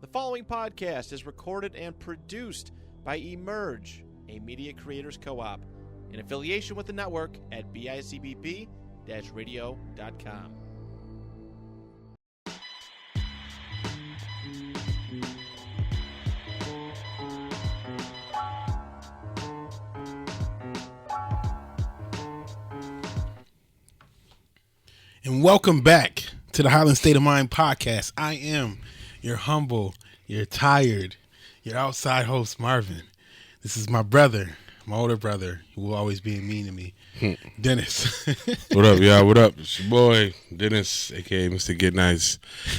The following podcast is recorded and produced by Emerge, a media creators co-op, in affiliation with the network at bicbb-radio.com. And welcome back to the Highland State of Mind podcast. I am your humble, your tired, your outside host, Marvin. This is my brother, my older brother, who will always be mean to me, Dennis. What up, y'all? What up? It's your boy, Dennis, a.k.a. Mr. Get Nice.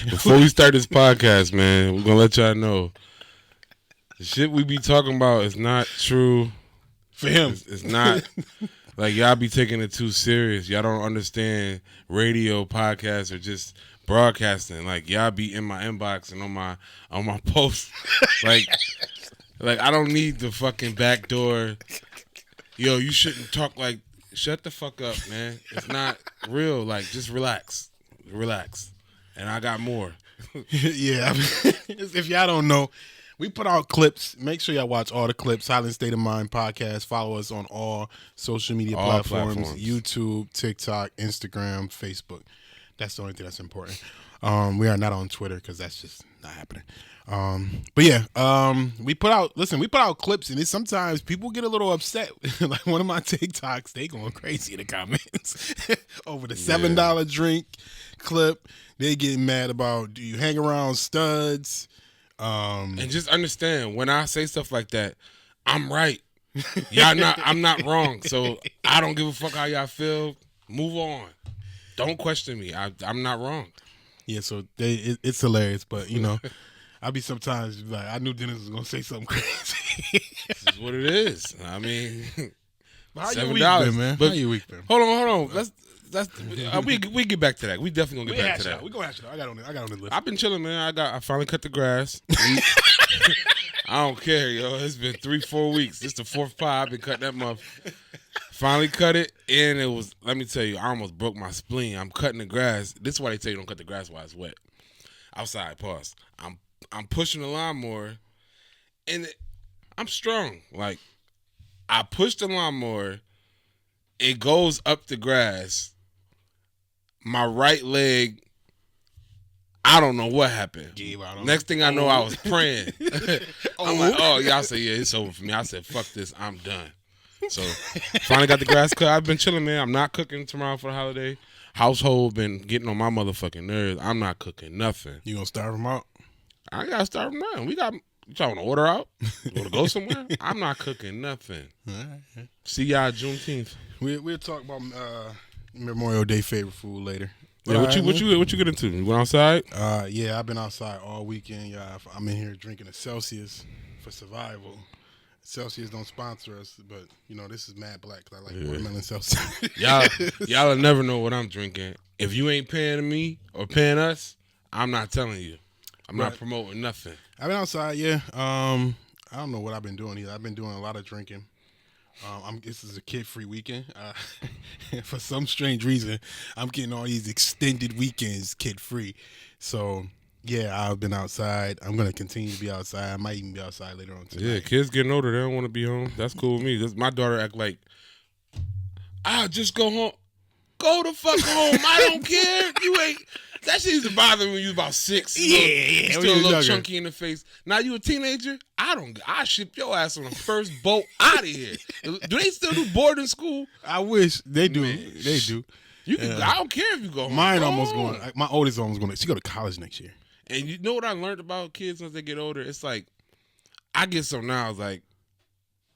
Before we start this podcast, man, we're going to let y'all know the shit we be talking about is not true. For him. It's not. Like, y'all be taking it too serious. Y'all don't understand radio, podcasts, or just broadcasting. Like, y'all be in my inbox and on my posts. like I don't need the fucking back door. Yo, you shouldn't talk like. Shut the fuck up, man. It's not real. Like, just relax. Relax. And I got more. Yeah. If y'all don't know, we put out clips. Make sure y'all watch all the clips. Highland State of Mind podcast. Follow us on all social media platforms. YouTube, TikTok, Instagram, Facebook. That's the only thing that's important. We are not on Twitter because that's just not happening. But yeah, we put out clips, and sometimes people get a little upset. Like one of my TikToks, they going crazy in the comments over the $7 drink clip. They getting mad about, do you hang around studs? And just understand, when I say stuff like that, I'm right. I'm not wrong. So I don't give a fuck how y'all feel. Move on. Don't question me. I'm not wrong. Yeah, so it's hilarious, but you know, I be sometimes like, I knew Dennis was gonna say something crazy. This is what it is. I mean, how $7, you week been, man? But how you week been? Hold on. We get back to that. We definitely gonna get back to that. We gonna hash it out. I got on the list. I've been chilling, man. I finally cut the grass. I don't care, yo. It's been 3-4 weeks. This is the fourth pie. I've been cutting that muff. Finally cut it, and it was, let me tell you, I almost broke my spleen. I'm cutting the grass. This is why they tell you don't cut the grass while it's wet. Outside, pause. I'm pushing the lawnmower, and I'm strong. Like, I push the lawnmower, it goes up the grass. My right leg, I don't know what happened. Next thing I know, I was praying. I'm like, oh, y'all say, yeah, it's over for me. I said, fuck this, I'm done. So, finally got the grass cut. I've been chilling, man. I'm not cooking tomorrow for the holiday. Household been getting on my motherfucking nerves. I'm not cooking nothing. You gonna starve them out? I ain't gotta starve them out. You trying to order out? You wanna go somewhere? I'm not cooking nothing. All right. See y'all Juneteenth. We'll talk about Memorial Day favorite food later. Yeah, what you get into? You went outside? Yeah, I've been outside all weekend. Yeah, I'm in here drinking a Celsius for survival. Celsius don't sponsor us, but you know this is mad black because I like watermelon Celsius. y'all will never know what I'm drinking. If you ain't paying me or paying us, I'm not telling you. I'm not promoting nothing. I've been outside, yeah. I don't know what I've been doing either. I've been doing a lot of drinking. This is a kid-free weekend. For some strange reason, I'm getting all these extended weekends kid-free. So, yeah, I've been outside. I'm going to continue to be outside. I might even be outside later on tonight. Yeah, kids getting older. They don't want to be home. That's cool with me. My daughter act like, I'll just go home. Go the fuck home. I don't care. You ain't. That shit used to bother me when you was about 6. Yeah. Still a little chunky in the face. Now you a teenager? I ship your ass on the first boat out of here. Do they still do boarding school? I wish they do. Man. They do. You can. I don't care if you go home. Mine almost going. My oldest almost going. She go to college next year. And you know what I learned about kids once they get older? It's like, I get some now. It's like,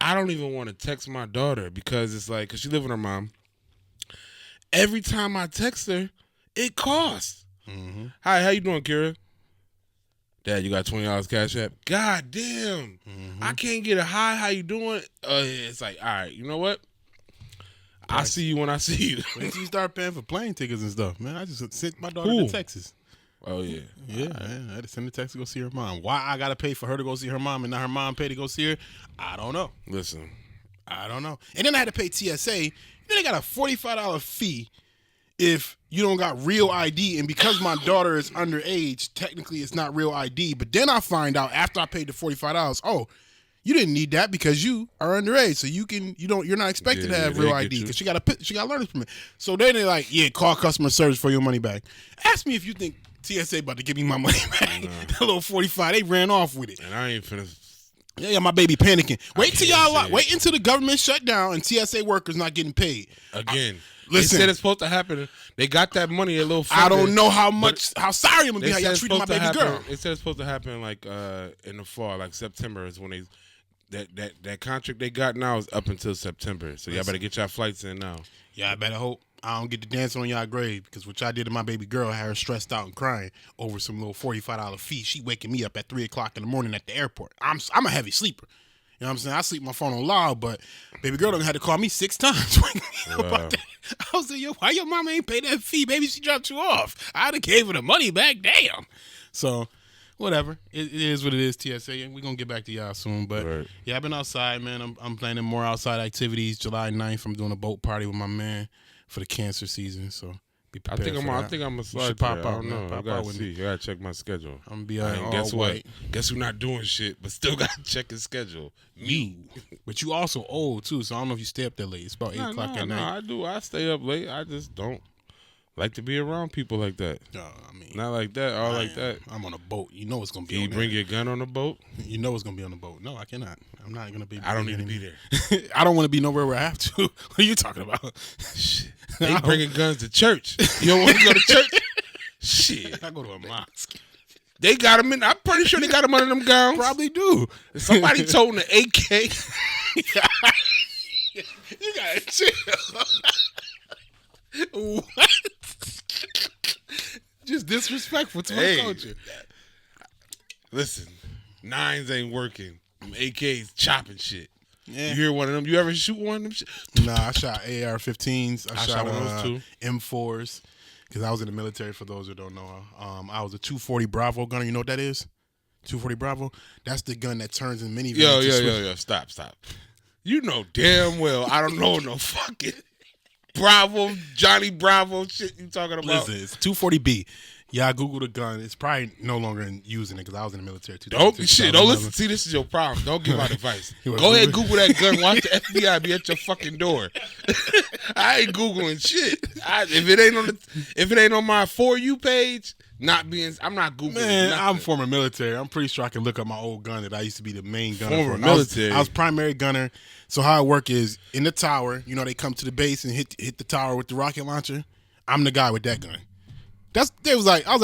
I don't even want to text my daughter because it's like, because she live with her mom. Every time I text her, it costs. Mm-hmm. Hi, how you doing, Kira? Dad, you got $20 cash app? God damn. Mm-hmm. I can't get a hi, how you doing? It's like, all right, you know what? I'll see you when I see you. Wait till you start paying for plane tickets and stuff, man. I just sent my daughter to Texas. Oh, yeah. Yeah, man. I had to send a text to go see her mom. Why I got to pay for her to go see her mom and not her mom pay to go see her? I don't know. Listen. I don't know. And then I had to pay TSA. Then they got a $45 fee if you don't got real ID, and because my daughter is underage, technically it's not real ID. But then I find out after I paid the $45, oh, you didn't need that because you are underage, so you're not expected to have real ID because she got learner's permit. So then they're like, yeah, call customer service for your money back. Ask me if you think TSA about to give me my money back. That little 45, they ran off with it. And I ain't finna. Yeah, my baby panicking. Wait until the government shut down and TSA workers not getting paid Again. Listen, they said it's supposed to happen. They got that money a little further. I don't know how sorry I'm gonna be how y'all treating my baby girl. They said it's supposed to happen like in the fall, like September is when that contract they got now is up until September. So y'all better get y'all flights in now. Yeah, I better hope I don't get to dance on y'all grave because what y'all did to my baby girl had her stressed out and crying over some little $45 fee. She waking me up at 3:00 in the morning at the airport. I'm a heavy sleeper. You know what I'm saying? I sleep my phone on loud, but baby girl done had to call me 6 times. About that. I was like, yo, why your mama ain't pay that fee? Baby, she dropped you off. I'd have gave her the money back. Damn. So, whatever. It is what it is, TSA. We're going to get back to y'all soon. But, yeah, I've been outside, man. I'm planning more outside activities. July 9th, I'm doing a boat party with my man for the cancer season. So, be prepared I think I'm a slide pop out. I don't know. I gotta see. I gotta check my schedule. I'm gonna be all guess white. What? Guess who not doing shit, but still gotta check his schedule. Me. But you also old too, so I don't know if you stay up that late. It's about 8 o'clock at night. No, I do. I stay up late. I just don't like to be around people like that. Not like that. All like that. I'm on a boat. You know it's gonna be. Can you bring your gun on the boat? You know it's gonna be on the boat. No, I cannot. I'm not gonna be. I don't need to be there. I don't want to be nowhere where I have to. What are you talking about? Shit. They bringing guns to church. You don't want to go to church? Shit. I go to a mosque. They got them in. I'm pretty sure they got them under them gowns. Probably do. Somebody told them the AK. You gotta chill. What? Just disrespectful to my culture. Listen, 9s ain't working. Them AKs chopping shit. Yeah. You hear one of them? You ever shoot one of them shit? Nah, I shot AR-15s. I shot one of those too. M4s because I was in the military. For those who don't know, I was a 240 Bravo gunner. You know what that is? 240 Bravo. That's the gun that turns in minivan. Yo. Stop. You know damn well I don't know no fucking Bravo, Johnny Bravo shit you talking about. Listen, it's 240B. Yeah, I Googled a gun. It's probably no longer using it because I was in the military too. Don't listen. See, this is your problem. Don't give out advice. Go ahead, Google that gun. Watch the FBI be at your fucking door. I ain't Googling shit. If it ain't on my For You page, I'm not Googling. Man, nothing. I'm former military. I'm pretty sure I can look up my old gun that I used to be the main gunner former for. Military. I was primary gunner. So how it work is in the tower. You know, they come to the base and hit the tower with the rocket launcher. I'm the guy with that gun. I was like, I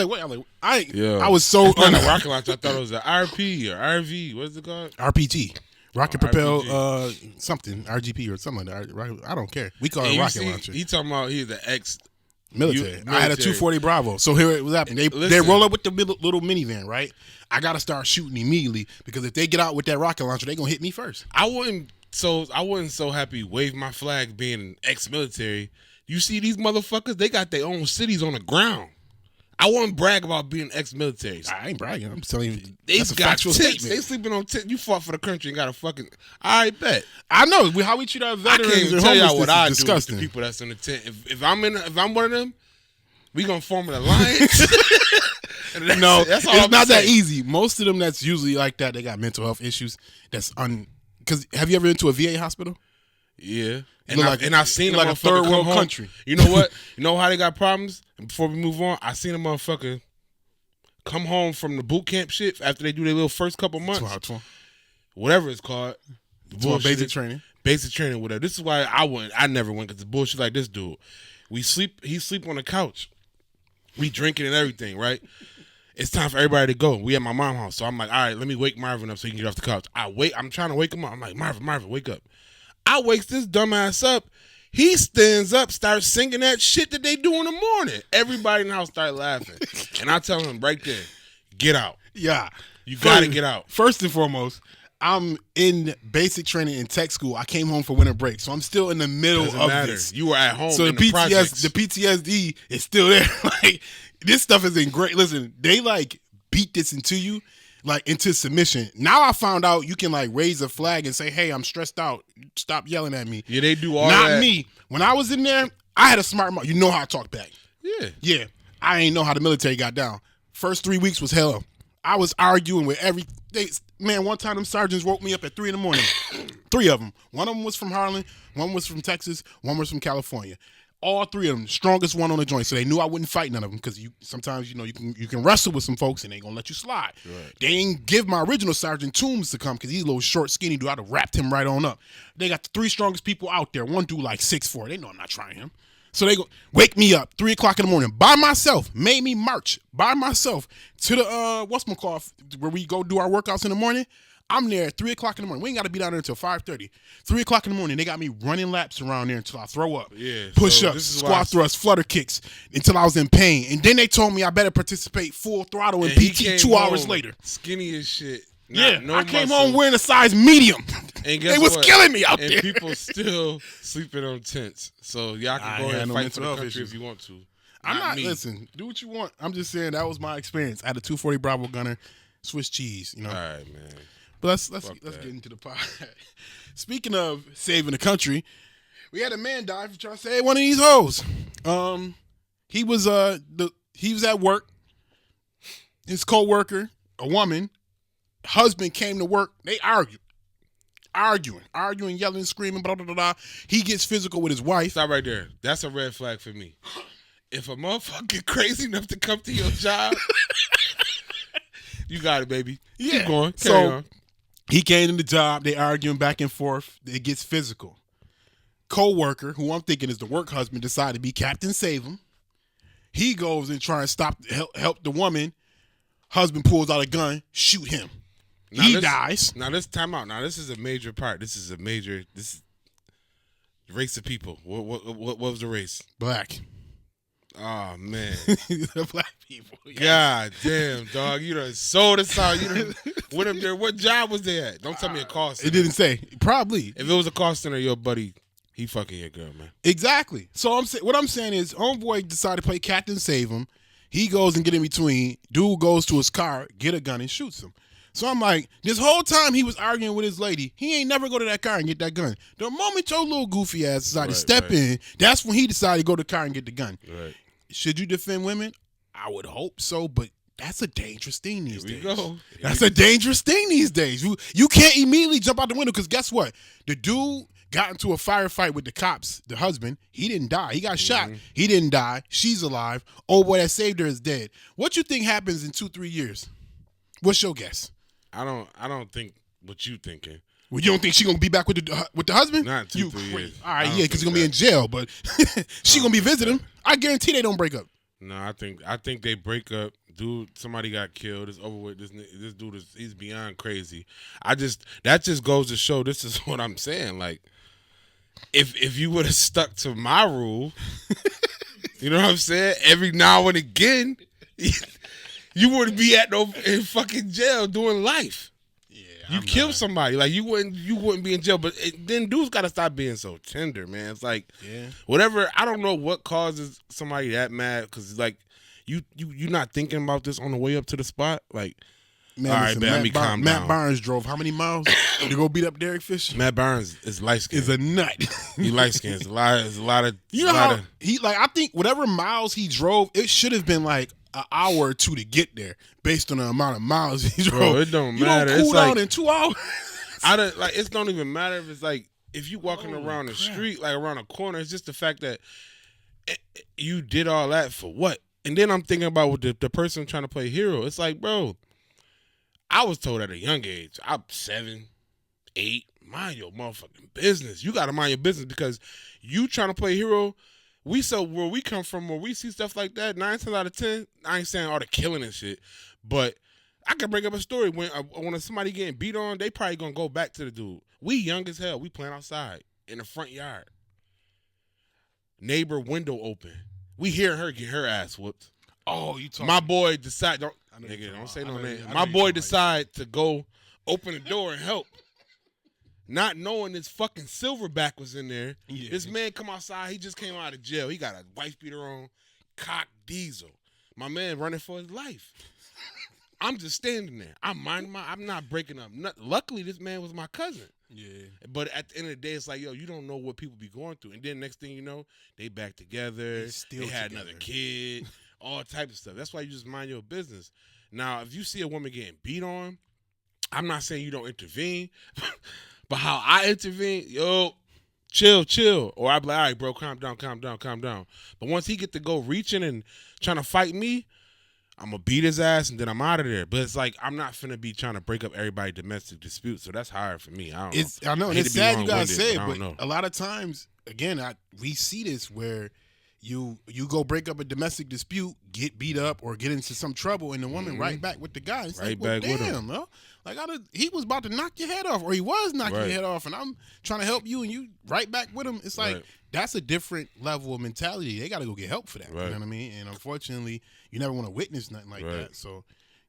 was so not a rocket launcher. I thought it was an RP or RV. What is it called? RPG. Rocket propelled RPG. RGP or something like that. I don't care. We call it rocket launcher. He talking about he's the military. I had a 240 Bravo. So here it was happening. They roll up with the little minivan, right? I got to start shooting immediately because if they get out with that rocket launcher, they gonna hit me first. I wasn't so happy wave my flag being ex-military. You see these motherfuckers, they got their own cities on the ground. I wouldn't brag about being ex-military. I ain't bragging. I'm telling you, they that's a got factual tents. statement. They sleeping on tents. You fought for the country and got a fucking. All right, bet. I know how we treat our veterans. I can't even and tell y'all homeless what I do disgusting. with the people that's in the tent. If I'm one of them, we gonna form an alliance. No, that's all it's I'm not that saying. easy. Most of them that's usually like that. They got mental health issues. Because have you ever been to a VA hospital? Yeah. And I seen a like a motherfucker third come world home. country. You know what? You know how they got problems? And before we move on, I seen a motherfucker come home from the boot camp shit after they do their little first couple months. Whatever it's called. Basic training. Basic training, whatever. This is why I never went because the bullshit like this dude. He sleep on the couch. We drinking and everything, right? It's time for everybody to go. We at my mom's house. So I'm like, all right, let me wake Marvin up so he can get off the couch. I'm trying to wake him up. I'm like, Marvin, wake up. I wakes this dumbass up. He stands up, starts singing that shit that they do in the morning. Everybody in the house started laughing. And I tell him right there, get out. Yeah. You got to get out. First and foremost, I'm in basic training in tech school. I came home for winter break, so I'm still in the middle of this. You were at home. So the PTSD is still there. Like this stuff isn't great. Listen, they like beat this into you, like into submission. Now I found out you can like raise a flag and say, "Hey, I'm stressed out. Stop yelling at me." Yeah, they do all that. that. Not me. When I was in there, I had a smart mouth. You know how I talk back. Yeah. Yeah. I ain't know how the military got down. First 3 weeks was hell. I was arguing with every day. Man, one time them sergeants woke me up at 3 a.m. 3 of them. One of them was from Highland, one was from Texas, one was from California. All 3 of them, strongest one on the joint. So they knew I wouldn't fight none of them because sometimes you can wrestle with some folks and they ain't gonna let you slide. Right. They ain't give my original Sergeant Toombs to come because he's a little short, skinny dude. I'd have wrapped him right on up. They got the 3 strongest people out there. One dude like 6'4". They know I'm not trying him. So they go wake me up 3 o'clock in the morning by myself. Made me march by myself to the whatchamacallit, where we go do our workouts in the morning. I'm there at 3 o'clock in the morning. We ain't got to be down there until 5:30. 3 o'clock in the morning, they got me running laps around there until I throw up. Yeah, Push-ups, squat thrusts, flutter kicks until I was in pain. And then they told me I better participate full throttle in PT 2 hours later. Skinny as shit. I came home wearing a size medium. And guess they was what? killing me out and there. And people still sleeping on tents. So y'all can go ahead and fight for the country if you want to. Listen, do what you want. I'm just saying that was my experience. I had a 240 Bravo gunner, Swiss cheese, All right, man. But let's get into the pod. Speaking of saving the country, we had a man die for trying to save one of these hoes. He was at work. His co-worker, a woman, husband came to work. They arguing, yelling, screaming, blah, blah, blah, blah. He gets physical with his wife. Stop right there. That's a red flag for me. If a motherfucker crazy enough to come to your job, you got it, baby. Yeah. Keep going. Carry on. He came to the job. They arguing back and forth. It gets physical. Co-worker, who I'm thinking is the work husband, decided to be Captain Save him. He goes and try and help the woman. Husband pulls out a gun, shoot him. He dies. Now let's time out. Now this is a major part. This is race of people. What was the race? Black. Oh man. The black people. Yes. God damn, dog. You done sold us out. You done went up there. What job was they at? Don't tell me a call center. It didn't say. Probably. If it was a call center, your buddy, he fucking your girl, man. Exactly. So what I'm saying is, homeboy decided to play Captain Save him. He goes and get in between. Dude goes to his car, get a gun, and shoots him. So I'm like, this whole time he was arguing with his lady, he ain't never go to that car and get that gun. The moment your little goofy ass decided to step in, that's when he decided to go to the car and get the gun. Right. Should you defend women? I would hope so, but that's a dangerous thing these days. That's a dangerous thing these days. You can't immediately jump out the window because guess what? The dude got into a firefight with the cops, the husband. He didn't die. He got shot. He didn't die. She's alive. Oh boy, that saved her is dead. What you think happens in 2-3 years? What's your guess? I don't think what you thinking. Well, you don't think she gonna be back with the husband? Not 2-3 years. All right, yeah, because he's gonna be in jail, but she gonna be visiting. I guarantee they don't break up. No, I think they break up. Dude, somebody got killed. It's over with. This dude he's beyond crazy. That just goes to show. This is what I'm saying. Like, if you would have stuck to my rule, you know what I'm saying? Every now and again, you wouldn't be in fucking jail doing life. You kill somebody, like you wouldn't be in jail. But then dudes got to stop being so tender, man. It's like whatever. I don't know what causes somebody that mad because like you're not thinking about this on the way up to the spot. Like, man, all right, man, calm down. Matt Barnes drove how many miles to go beat up Derek Fisher? Matt Barnes is light skinned. Is a nut. He light skinned. It's a lot of. You know how he like? I think whatever miles he drove, it should have been like an hour or two to get there based on the amount of miles he drove. Bro, it don't matter. You don't cool it's down in 2 hours. It don't even matter if it's like if you walking around the street, like around a corner. It's just the fact that you did all that for what? And then I'm thinking about with the person trying to play hero. It's like, bro, I was told at a young age, I'm 7, 8, mind your motherfucking business. You got to mind your business because you trying to play hero. Where we come from, where we see stuff like that, 9 times out of 10, I ain't saying all the killing and shit, but I can bring up a story when somebody getting beat on, they probably gonna go back to the dude. We young as hell. We playing outside in the front yard. Neighbor window open. We hear her get her ass whooped. Oh, you talking? My boy decide don't say no name. My boy decide to go open the door and help. Not knowing this fucking Silverback was in there. Yeah. This man come outside. He just came out of jail. He got a wife beater on, cock diesel. My man running for his life. I'm just standing there. I'm not breaking up. Luckily, this man was my cousin. Yeah. But at the end of the day, it's like, yo, you don't know what people be going through. And then next thing you know, they back together. They had another kid, all types of stuff. That's why you just mind your business. Now, if you see a woman getting beat on, I'm not saying you don't intervene, but how I intervene, yo, chill. Or I be like, all right, bro, calm down. But once he get to go reaching and trying to fight me, I'm going to beat his ass and then I'm out of there. But it's like, I'm not finna be trying to break up everybody's domestic dispute. So that's hard for me. I don't know. I know, and it's sad you gotta say it, but know. A lot of times, again, we see this where you go break up a domestic dispute, get beat up, or get into some trouble, and the woman right back with the guy. It's right like, well, back with him. damn, bro. Like, he was about to knock your head off, or he was knocking your head off, and I'm trying to help you, and you right back with him. It's like, that's a different level of mentality. They got to go get help for that. You know what I mean? And unfortunately, you never want to witness nothing like that. So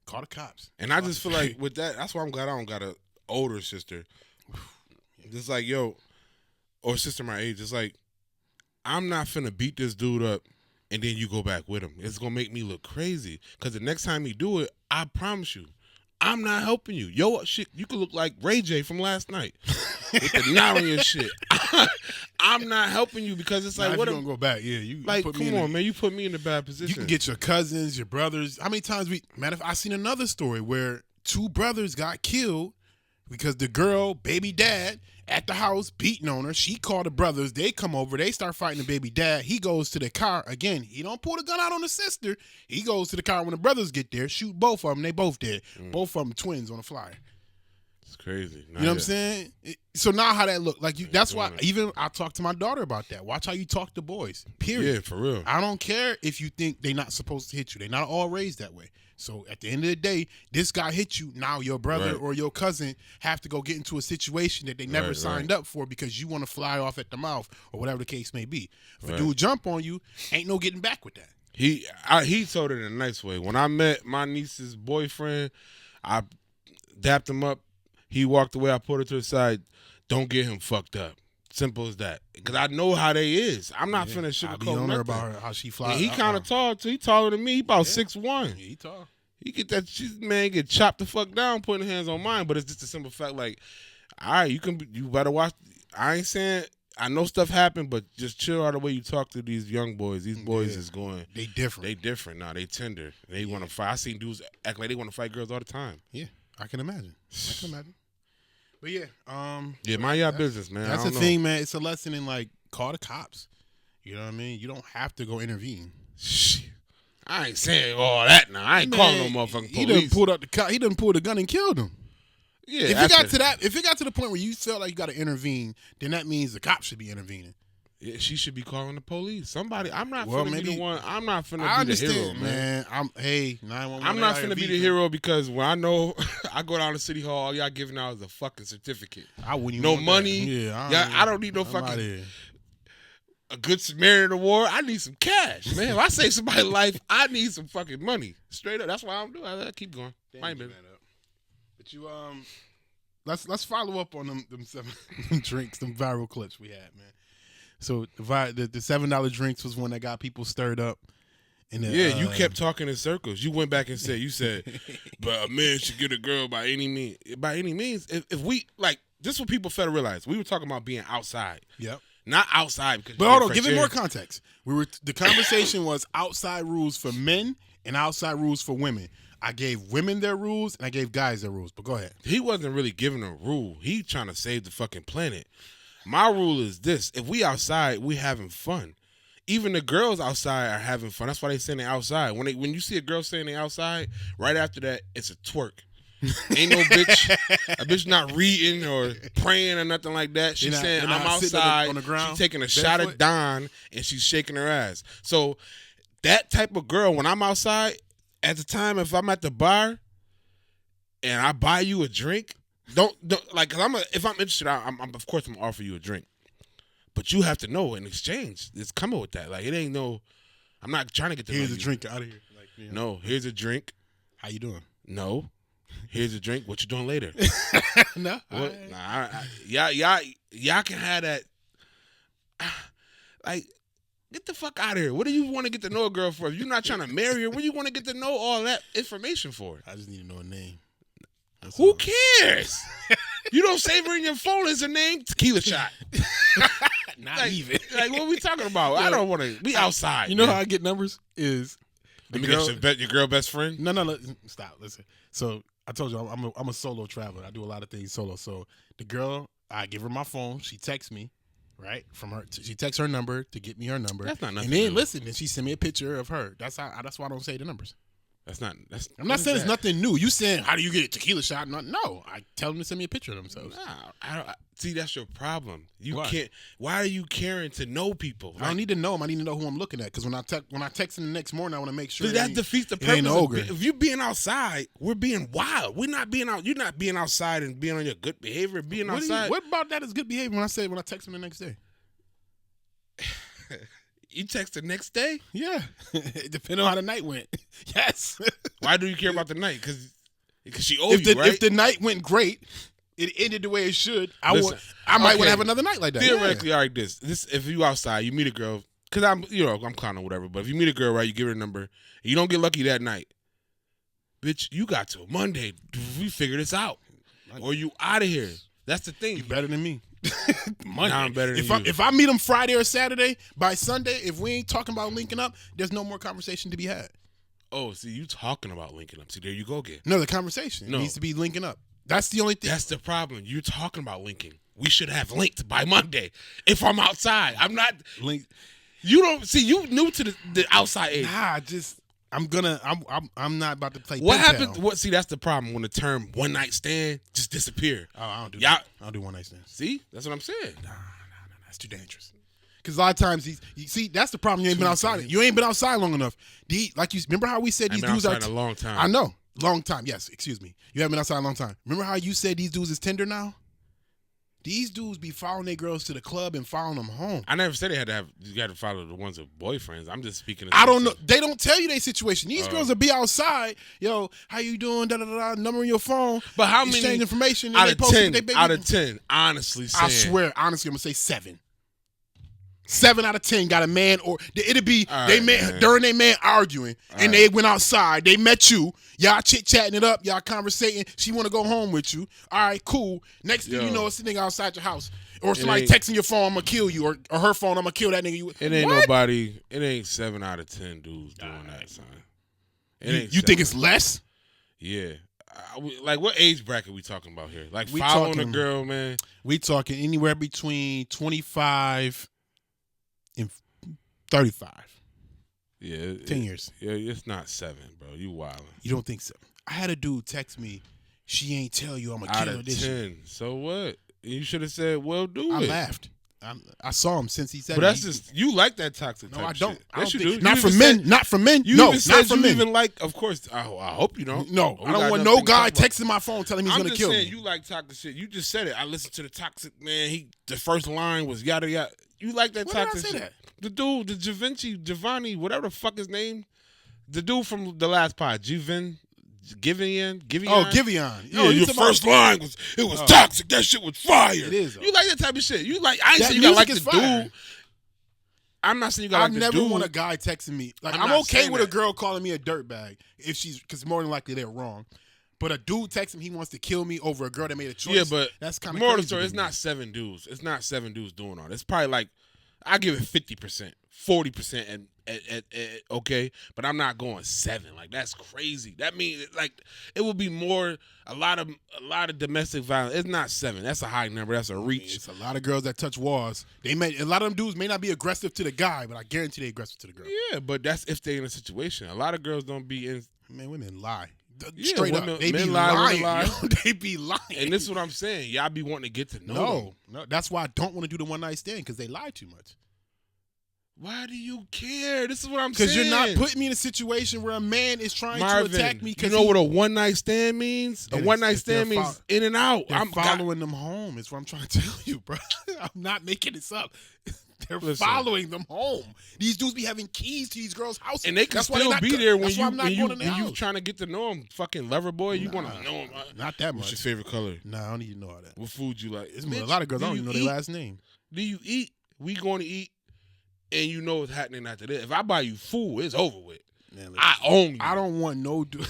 call the cops. And I just feel like with that, that's why I'm glad I don't got an older sister. Just like, yo, or sister my age, it's like, I'm not finna beat this dude up and then you go back with him. It's gonna make me look crazy. Because the next time he do it, I promise you, I'm not helping you. Yo, shit, you could look like Ray J from last night with the knot on your shit. I'm not helping you because it's like, what? You gonna go back? Yeah, you like, put come on, man. You put me in a bad position. You can get your cousins, your brothers. How many times I seen another story where 2 brothers got killed because the girl, baby dad, at the house beating on her. She called the brothers. They come over. They start fighting the baby dad. He goes to the car. Again, he don't pull the gun out on the sister. He goes to the car when the brothers get there, shoot both of them. They both dead. Both of them twins on the flyer. It's crazy. You know what I'm saying? So now how that look? Like that's why even I talked to my daughter about that. Watch how you talk to boys. Period. Yeah, for real. I don't care if you think they're not supposed to hit you. They're not all raised that way. So at the end of the day, this guy hit you. Now your brother or your cousin have to go get into a situation that they never signed up for because you want to fly off at the mouth or whatever the case may be. If a dude jump on you, ain't no getting back with that. He told it in a nice way. When I met my niece's boyfriend, I dapped him up. He walked away. I put her to the side. Don't get him fucked up. Simple as that. Because I know how they is. I'm not finna sugarcoat nothing. About her, how she flies. And he kind of tall too. He taller than me. He about 6'1". Yeah, he tall. He get that man get chopped the fuck down putting hands on mine. But it's just a simple fact. Like, all right, you better watch. I ain't saying I know stuff happened, but just chill out the way you talk to these young boys. These boys is going. They different. They different. Nah, they tender. They want to fight. I seen dudes act like they want to fight girls all the time. Yeah, I can imagine. But yeah, mind your business, man. That's the thing, man. It's a lesson in like call the cops. You know what I mean? You don't have to go intervene. Shit. I ain't saying all that now. I ain't calling no motherfucking police. He done pulled out he done pulled the gun and killed him. Yeah. If it got to the point where you felt like you got to intervene, then that means the cops should be intervening. Yeah, she should be calling the police. Somebody. I'm not finna be the one. I'm not finna be the hero, man. 911. I'm not finna be the hero because when I know I go down to City Hall, all y'all giving out is a fucking certificate. I wouldn't no even money. I don't need no fucking a good Samaritan award. I need some cash, man. If I save somebody's life, I need some fucking money. Straight up. That's why I'm doing. I keep going. But you let's follow up on them drinks, them viral clips we had, man. So the $7 drinks was one that got people stirred up. You kept talking in circles. You went back and you said, but a man should get a girl by any means. By any means, if we like, this is what people fail to realize. We were talking about being outside. Yep. Not outside because. But hold on, give it more context. The conversation was outside rules for men and outside rules for women. I gave women their rules and I gave guys their rules. But go ahead. He wasn't really giving a rule. He trying to save the fucking planet. My rule is this: if we outside, we having fun. Even the girls outside are having fun. That's why they saying they outside. When you see a girl saying they outside, right after that, it's a twerk. Ain't no bitch, a bitch not reading or praying or nothing like that. She's saying I'm outside. On the ground, she's taking a shot of Don and she's shaking her ass. So that type of girl, when I'm outside, at the time, if I'm at the bar and I buy you a drink. Don't like, cause if I'm interested, I'm of course I'm gonna offer you a drink, but you have to know in exchange it's coming with that. Like it ain't no, I'm not trying to get the. Here's a drink out of here. Like, no, here's a drink. How you doing? No, here's a drink. What you doing later? No, y'all can have that. Like, get the fuck out of here. What do you want to get to know a girl for? If you're not trying to marry her, what do you want to get to know all that information for? I just need to know a name. Who cares? You don't save her in your phone as a name? Tequila shot. Not even. Like, what are we talking about? I don't want to. We outside. You know how I get numbers? Is Let me get your girl best friend? No, stop. Listen. So I told you I'm a solo traveler. I do a lot of things solo. So the girl, I give her my phone. She texts me, right? She texts her number to get me her number. That's not nothing. And then listen, and she sent me a picture of her. That's why I don't say the numbers. I'm not saying it's nothing new. You saying how do you get a tequila shot? No, I tell them to send me a picture of themselves. Nah, I don't. See, that's your problem. You Why? can't. Why are you caring to know people? I don't need to know them. I need to know who I'm looking at. Because when I text them the next morning, I want to make sure that defeats the purpose. If you being outside, we're being wild. We're not being out. You're not being outside and being on your good behavior. Being outside. What about that is good behavior? When I text them the next day. You text the next day? Yeah, depending on how the night went. Yes. Why do you care about the night? Because she owes you, right? If the night went great, it ended the way it should. I might want to have another night like that. Theoretically, all right. This if you outside, you meet a girl. Because I'm clowning or whatever. But if you meet a girl, right, you give her a number. And you don't get lucky that night, bitch. You got till Monday. We figure this out, or you out of here. That's the thing. You better than me. Monday. I'm better than you. If I meet him Friday or Saturday, by Sunday, if we ain't talking about linking up, there's no more conversation to be had. Oh, see, you talking about linking up. See, there you go again. No, the conversation needs to be linking up. That's the only thing. That's the problem. You're talking about linking. We should have linked by Monday. If I'm outside, I'm not linked. You don't see. You new to the outside age. Nah, I'm not about to play. What happened? See, that's the problem when the term one night stand just disappear. Oh, I don't do that. I don't do one night stands. See, that's what I'm saying. Nah, that's too dangerous. Because a lot of times, you see, that's the problem. You ain't been outside. You ain't been outside long enough. Remember how we said these dudes are in a long time. I know, long time. Yes, excuse me. You haven't been outside a long time. Remember how you said these dudes is tender now? These dudes be following their girls to the club and following them home. I never said you got to follow the ones with boyfriends. I'm just speaking. I don't know. They don't tell you their situation. These girls will be outside. Yo, how you doing? Da da da. Number on your phone. But how many exchange information? Out of 10? Out of 10, honestly, saying, I swear, honestly, I'm gonna say 7. 7 out of 10 got a man, or it'll be during their man arguing, and they went outside. They met you. Y'all chit chatting it up. Y'all conversating. She want to go home with you. All right, cool. Next thing you know, it's a nigga outside your house, or somebody texting your phone. I'm gonna kill you, or her phone. I'm gonna kill that nigga. It ain't nobody. It ain't 7 out of 10 dudes doing that, son. You think it's less? Yeah. Like, what age bracket we talking about here? Like, following a girl, man. We talking anywhere between 25 and 35. Yeah. 10 years. Yeah, it's not 7, bro. You wildin'. You don't think so? I had a dude text me, she ain't tell you I'm a killer this year. 10. So what? You should have said, well, do I it. laughed. I saw him since he said but that's just, you like that toxic type No, I don't. shit. I don't you think, do. Not from men. Not from men. You no, even not from men. Even like, of course, I hope you don't. No, I don't want no guy texting my phone telling me he's going to kill me. I'm just saying, you like toxic shit. You just said it. I listened to the toxic, man. The first line was yada yada. You like that toxic shit. That? The dude, Giovanni, whatever the fuck his name. The dude from the last pod, Givian. Oh, Givian. Yeah, your first line was toxic. That shit was fire. It is. You like that type of shit. You like. I ain't saying you gotta like the dude. I'm not saying you gotta like the dude. I never want a guy texting me. Like, I'm okay with a girl calling me a dirtbag because more than likely they're wrong. But a dude texting he wants to kill me over a girl that made a choice. Yeah, but that's kind of more of the story. It's not 7 dudes. It's not 7 dudes doing all. It's probably like I give it 50%, 40%, and okay, but I'm not going 7. Like, that's crazy. That means like it would be more a lot of domestic violence. It's not 7. That's a high number. That's a reach. It's a lot of girls that touch walls. A lot of them dudes may not be aggressive to the guy, but I guarantee they aggressive to the girl. Yeah, but that's if they're in a situation. A lot of girls don't be in. Man, women lie. Straight up, they be lying. They be lying. And this is what I'm saying. Y'all be wanting to get to know them. No, that's why I don't want to do the one night stand, because they lie too much. Why do you care? This is what I'm saying. Because you're not putting me in a situation where a man is trying to attack me. You know what a one night stand means? A one night stand means in and out. I'm following them home. Is what I'm trying to tell you, bro. I'm not making this up. They're following them home. These dudes be having keys to these girls' houses. And they can still be there when you trying to get to know them. Fucking lover boy, you want to know him. Not that much. What's your favorite color? Nah, I don't need to know all that. What food you like? A lot of girls, I don't even know their last name. Do you eat? We going to eat, and you know what's happening after this. If I buy you food, it's over with. Man, I own you. I don't want no dude.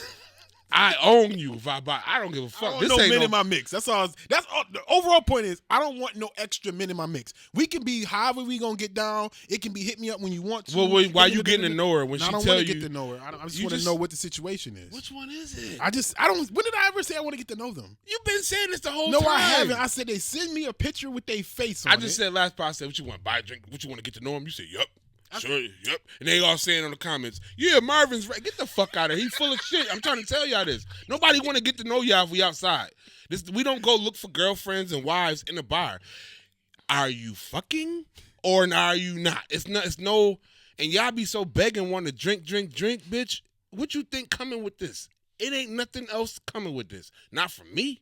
I own you if I buy. I don't give a fuck. I don't This want no ain't men in my mix. That's all. That's all. The overall point is I don't want no extra men in my mix. We can be however we gonna get down. It can be hit me up when you want to. Well, why you getting to know her when she tell you? I don't want to get to know her. I just want to know what the situation is. Which one is it? I don't. When did I ever say I want to get to know them? You've been saying this the whole No, time. I haven't. I said they send me a picture with their face on it. I just said last part. I said, what you want? Buy a drink? What you want to get to know him? You said, yup. Sure, yep. And they all saying on the comments, yeah, Marvin's right. Get the fuck out of here. He full of shit. I'm trying to tell y'all this. Nobody want to get to know y'all if we outside. We don't go look for girlfriends and wives in the bar. Are you fucking or are you not? It's no, and y'all be so begging, want to drink, bitch. What you think coming with this? It ain't nothing else coming with this. Not from me.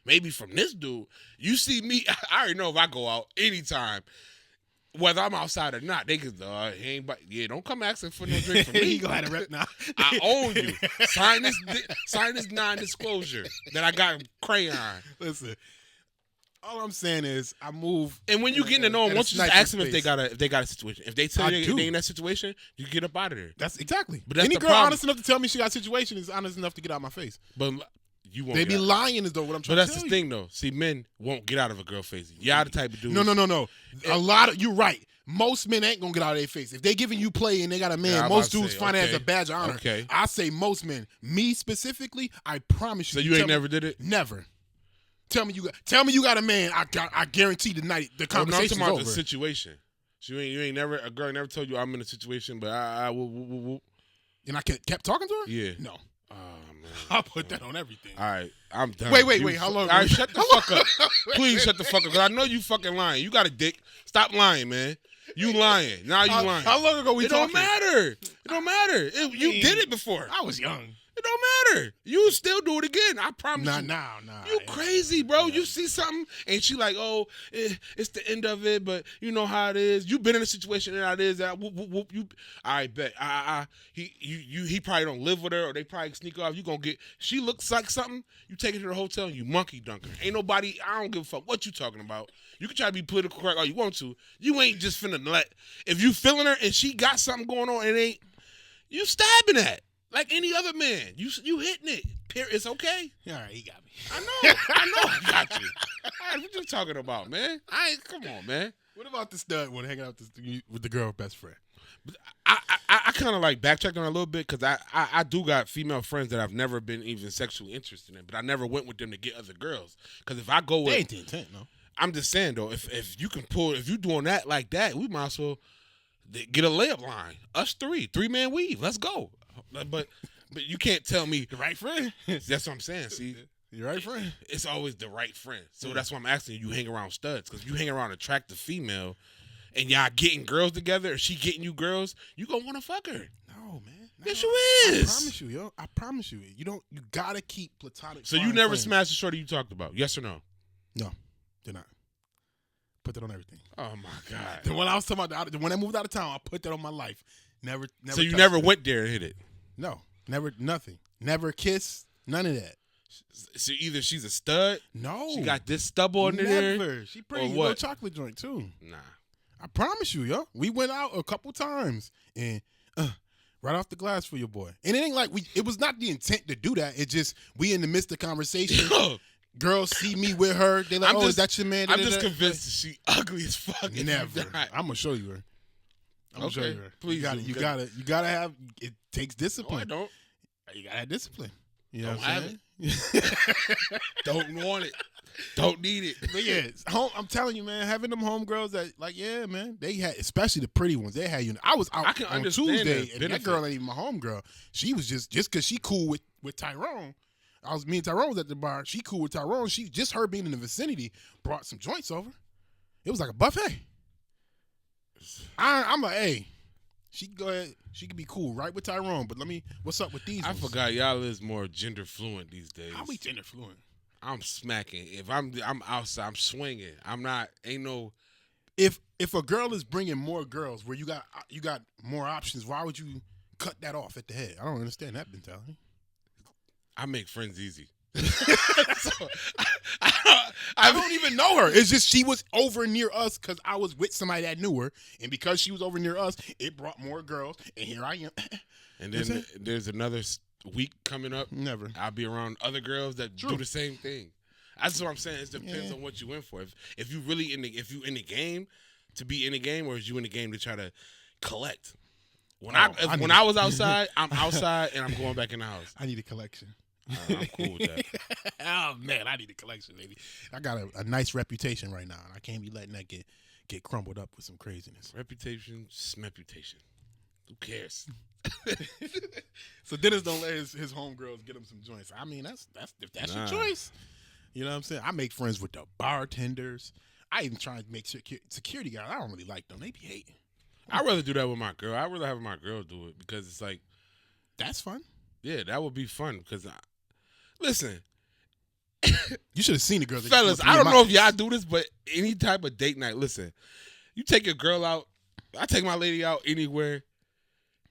Maybe from this dude. You see me, I already know if I go out anytime, whether I'm outside or not, they can, he ain't, don't come asking for no drink from me. You gonna have to rep now. I own you. Sign this non-disclosure that I got crayon. Listen, all I'm saying is I move. And when you get to know them, once you just ask them if they got a situation. If they tell you they in that situation, you get up out of there. That's exactly. But that's any the girl problem. honest enough to tell me she got a situation is honest enough to get out of my face. But you won't. They be lying is though what I'm trying to tell you. But that's the thing though. See, men won't get out of a girl face. Y'all the type of dudes. No. A lot of you're right. Most men ain't gonna get out of their face. If they giving you play and they got a man, most dudes find it as a badge of honor. Okay. I say most men. Me specifically, I promise you. So you ain't never did it? Never. Tell me you got a man. I guarantee tonight the conversation's I'm talking about over. the situation. So you ain't never a girl never told you I'm in a situation, but I. And I kept talking to her? Yeah. No. Oh man. I'll put that on everything. All right, I'm done. Wait. How long? All right, shut the fuck up. Please shut the fuck up, because I know you fucking lying. You got a dick. Stop lying, man. You lying. Now you lying. How long ago we talking? It don't matter. You did it before. I was young. It don't matter. You still do it again. I promise you. Nah. You crazy, bro. You see something, and she like, oh, it's the end of it, but you know how it is. You been in a situation and how it is. That whoop. You, I bet. He probably don't live with her, or they probably sneak off. You gonna get. She looks like something. You take her to the hotel and you monkey dunk her. Ain't nobody. I don't give a fuck what you talking about. You can try to be political correct all you want to. You ain't just finna let. If you feeling her and she got something going on, it ain't. You stabbing that. Like any other man, you hitting it. It's okay. All right, he got me. I know I got you. All right, what you talking about, man? Come on, man. What about the stud one hanging out with the girl best friend? I kind of like backtracked on it a little bit, because I do got female friends that I've never been even sexually interested in, but I never went with them to get other girls. Because if I go with, they ain't the intent, no. I'm just saying though, if you can pull, if you doing that like that, we might as well get a layup line. Us three-man weave. Let's go. But you can't tell me the right friend. That's what I'm saying. See, the right friend. It's always the right friend. So that's why I'm asking you hang around studs, because you hang around an attractive female, and y'all getting girls together, or she getting you girls, you gonna want to fuck her. No, man. No. Yes, you is. I promise you, yo. I promise you. You gotta keep platonic. So you never smashed the shorty you talked about? Yes or no? No, did not. Put that on everything. Oh my God. The one I was talking about, when I moved out of town, I put that on my life. Never. So you never went there and hit it? No, never. Nothing. Never kissed. None of that. So either she's a stud. No. She got this stubble in there. Never. She pretty. Or what? Little chocolate joint too. Nah. I promise you, yo. We went out a couple times and right off the glass for your boy. And it ain't like it was not the intent to do that. It just we in the midst of conversation. Girls see me with her. They like, is that your man? I'm just convinced that she ugly as fuck. Never. I'm gonna show you her. I'm gonna show you her. Please, you gotta have. It takes discipline. No, I don't. You gotta have discipline. You know don't what I'm have saying? it. Don't want it. Don't need it. But yeah, I'm telling you, man, having them homegirls that, like, yeah, man, they had, especially the pretty ones, they had you. I was out on Tuesday, and that girl ain't even my homegirl. She was just because she cool with Tyrone. Me and Tyrone was at the bar. She cool with Tyrone. She just her being in the vicinity brought some joints over. It was like a buffet. I'm like, hey, she go ahead. She could be cool right with Tyrone, but what's up with these ones? Forgot y'all is more gender fluent these days. How we gender fluent? I'm smacking. If I'm outside, I'm swinging. I'm not. Ain't no. If a girl is bringing more girls where you got more options, why would you cut that off at the head? I don't understand that mentality. I make friends easy. So, I don't even know her. It's just she was over near us because I was with somebody that knew her, and because she was over near us, it brought more girls, and here I am. And then there's another week coming up, Never. I'll be around other girls that do the same thing. That's what I'm saying. It depends on what you in for. If you really if you in the game to be in the game, or is you in the game to try to collect? When I was outside, I'm outside and I'm going back in the house. I need a collection. I'm cool with that. Oh man, I need a collection, baby. I got a nice reputation right now, and I can't be letting that get crumbled up with some craziness. Reputation, smeputation. Who cares? So Dennis don't let his homegirls get him some joints. I mean, that's if that's your choice. You know what I'm saying? I make friends with the bartenders. I even try to make security guys. I don't really like them. They be hating. I'd rather do that with my girl. I'd rather have my girl do it because it's like, that's fun. Yeah, that would be fun because, listen. You should have seen the girl. Fellas, I don't know if y'all do this, but any type of date night, listen, you take your girl out. I take my lady out anywhere.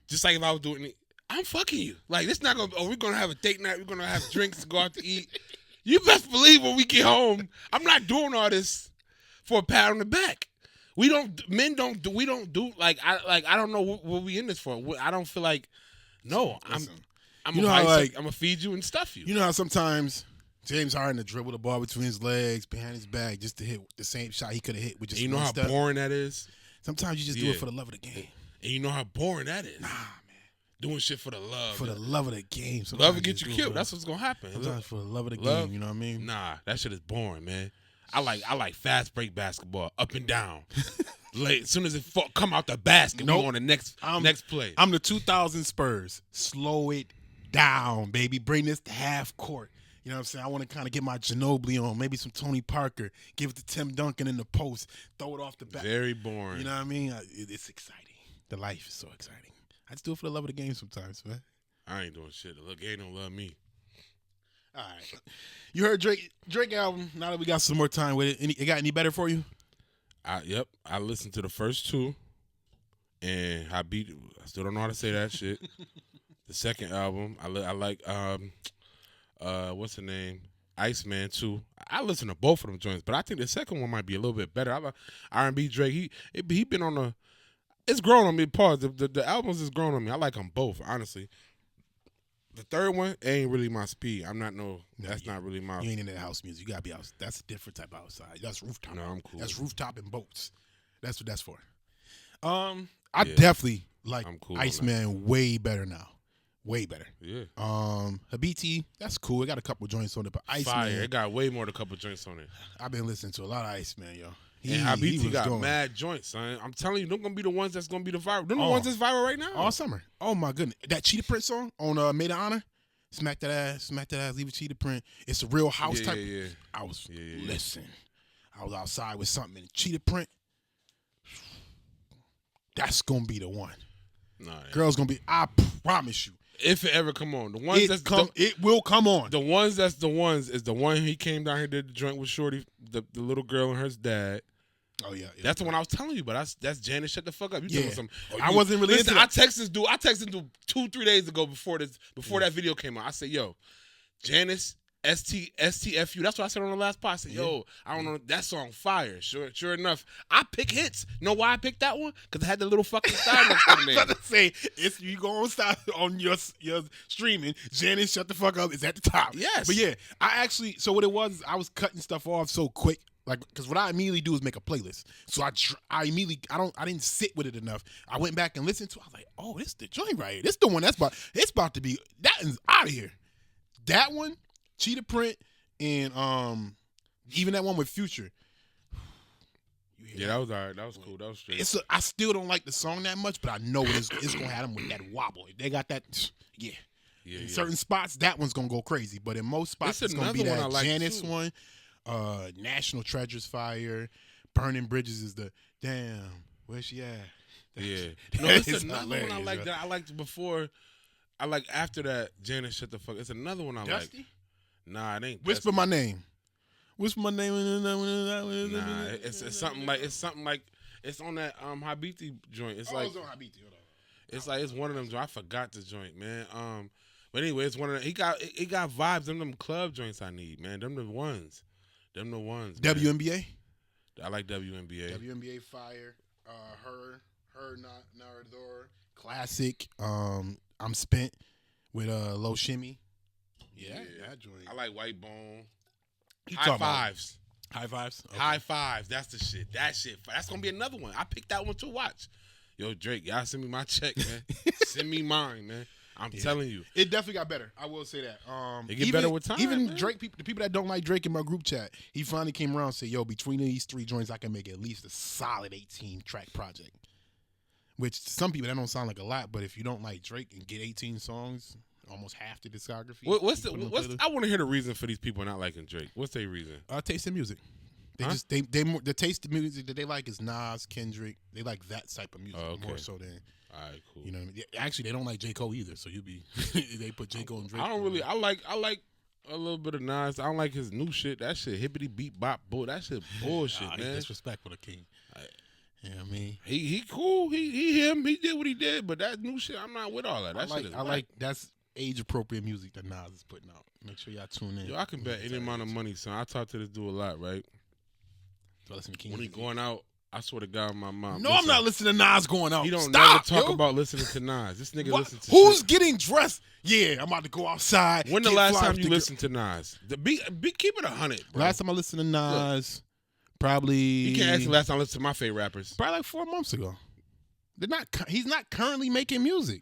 Just like if I was doing it, I'm fucking you. Like, it's not going to, we're going to have a date night. We're going to have drinks to go out to eat. You best believe when we get home, I'm not doing all this for a pat on the back. We don't do like I don't know what we in this for. I don't feel like, no, I'm gonna feed you and stuff you. You know how sometimes James Harden to dribble the ball between his legs, behind his back, just to hit the same shot he could have hit with just. And you know how boring that is. Sometimes you just do it for the love of the game. And you know how boring that is. Nah, man. Doing shit for the love. For the love of the game. Sometimes love will get you killed. That's what's gonna happen. Sometimes for the love of the game, you know what I mean? Nah, that shit is boring, man. I like fast break basketball, up and down. Late, as soon as it come out the basket, we on the next play. I'm the 2000 Spurs. Slow it down, baby. Bring this to half court. You know what I'm saying? I want to kind of get my Ginobili on, maybe some Tony Parker, give it to Tim Duncan in the post, throw it off the back. Very boring. You know what I mean? It's exciting. The life is so exciting. I just do it for the love of the game sometimes, man. I ain't doing shit. The game don't love me. All right. You heard Drake album. Now that we got some more time with it, it got any better for you? Yep. I listened to the first two, and I still don't know how to say that shit. The second album, I like what's the name? Iceman 2. I listen to both of them joints, but I think the second one might be a little bit better. I like R&B Drake. He been on the. It's grown on me. Pause. The albums is grown on me. I like them both, honestly. The third one ain't really my speed. That's not really my. You ain't into the house music. You gotta be out. That's a different type of outside. That's rooftop. No, I'm cool. That's rooftop and boats. That's what that's for. I definitely like cool Iceman way better now. Way better. Yeah. Habiti, that's cool. It got a couple joints on it, but Iceman. Fire. It got way more than a couple joints on it. I've been listening to a lot of Iceman, yo. And Habiti got mad joints, son. I'm telling you, they're gonna be the ones that's gonna be the viral. They're the ones that's viral right now. All summer. Oh my goodness. That Cheetah Print song on Made of Honor. Smack that ass, leave a cheetah print. It's a real house type. Yeah. I was listen. I was outside with something in cheetah print. That's gonna be the one. Nah, girl's gonna be. I promise you. If it ever come on, the ones it will come on. The ones that's the ones is the one he came down here did the joint with Shorty, the little girl and her dad. Oh yeah, that's the one I was telling you. But that's Janice. Shut the fuck up. You talking some? I wasn't really into that. I texted dude 2-3 days ago before that video came out. I said, yo, Janice STFU. That's what I said on the last pod. I said, yo, I don't know, that song fire. Sure enough, I pick hits. Know why I picked that one? Because it had the little fucking style next to the name. I was about to say, you go on style on your streaming. Janice, shut the fuck up. Is at the top. Yes. But yeah, so what it was, I was cutting stuff off so quick. Like, because what I immediately do is make a playlist. So I immediately, I didn't sit with it enough. I went back and listened to it. I was like, oh, this is the joint right here. This the one it's about to be, that is out of here. That one, Cheetah Print, and even that one with Future. Yeah, that was all right. That was cool. That was straight. I still don't like the song that much, but I know it's going to have them with that wobble. If they got that, in certain spots, that one's going to go crazy. But in most spots, it's going to be that Janice one. National Treasures fire. Burning Bridges is the damn. Where's she at? Yeah. No, it's another one I like that I liked before. I like after that, Janice shut the fuck. It's another one I Dusty? like. Nah, it ain't. Whisper Dusty. My name. Whisper my name. Nah, it's something like it's on that Habiti joint. It's like it's on Habiti. Hold on. It's like it's one of them. I forgot the joint, man. But anyway, it's one of them. He got vibes. Them club joints I need, man. Them the ones. Man. WNBA. I like WNBA. WNBA fire. Her Narador. Classic. I'm Spent with Low Shimmy. Yeah, that joint. I like White Bone. You High Fives. High Fives? Okay. High Fives. That's the shit. That's going to be another one. I picked that one to watch. Yo, Drake, y'all send me my check, man. Send me mine, man. I'm telling you. It definitely got better. I will say that. It get better with time, Even man. Drake, the people that don't like Drake in my group chat, he finally came around and said, yo, between these 3 joints, I can make at least a solid 18-track project. Which to some people, that don't sound like a lot, but if you don't like Drake and get 18 songs, almost half the discography. I want to hear the reason for these people not liking Drake. What's their reason? Taste in music. The taste of music that they like is Nas, Kendrick. They like that type of music more so than. All right, cool. You know what I mean? Actually, they don't like J. Cole either, so they put J. Cole and Drake. I like a little bit of Nas. I don't like his new shit. That shit hippity beat bop bull. That shit bullshit, man. Disrespectful to King. You know what I mean? He cool. He him. He did what he did, but that new shit, I'm not with all that. I like that's age appropriate music that Nas is putting out. Make sure y'all tune in. Yo, I can bet any amount of money, son. I talk to this dude a lot, right? When he going out, I swear to God, my mom. No, I'm not listening to Nas going out. He don't never talk about listening to Nas. This nigga listens to Who's shit. getting dressed? Yeah, I'm about to go outside. When the last time you listened to Nas? Keep it 100, bro. Last time I listened to Nas, probably. You can't ask me last time I listened to my favorite rappers. Probably like 4 months ago. He's not currently making music.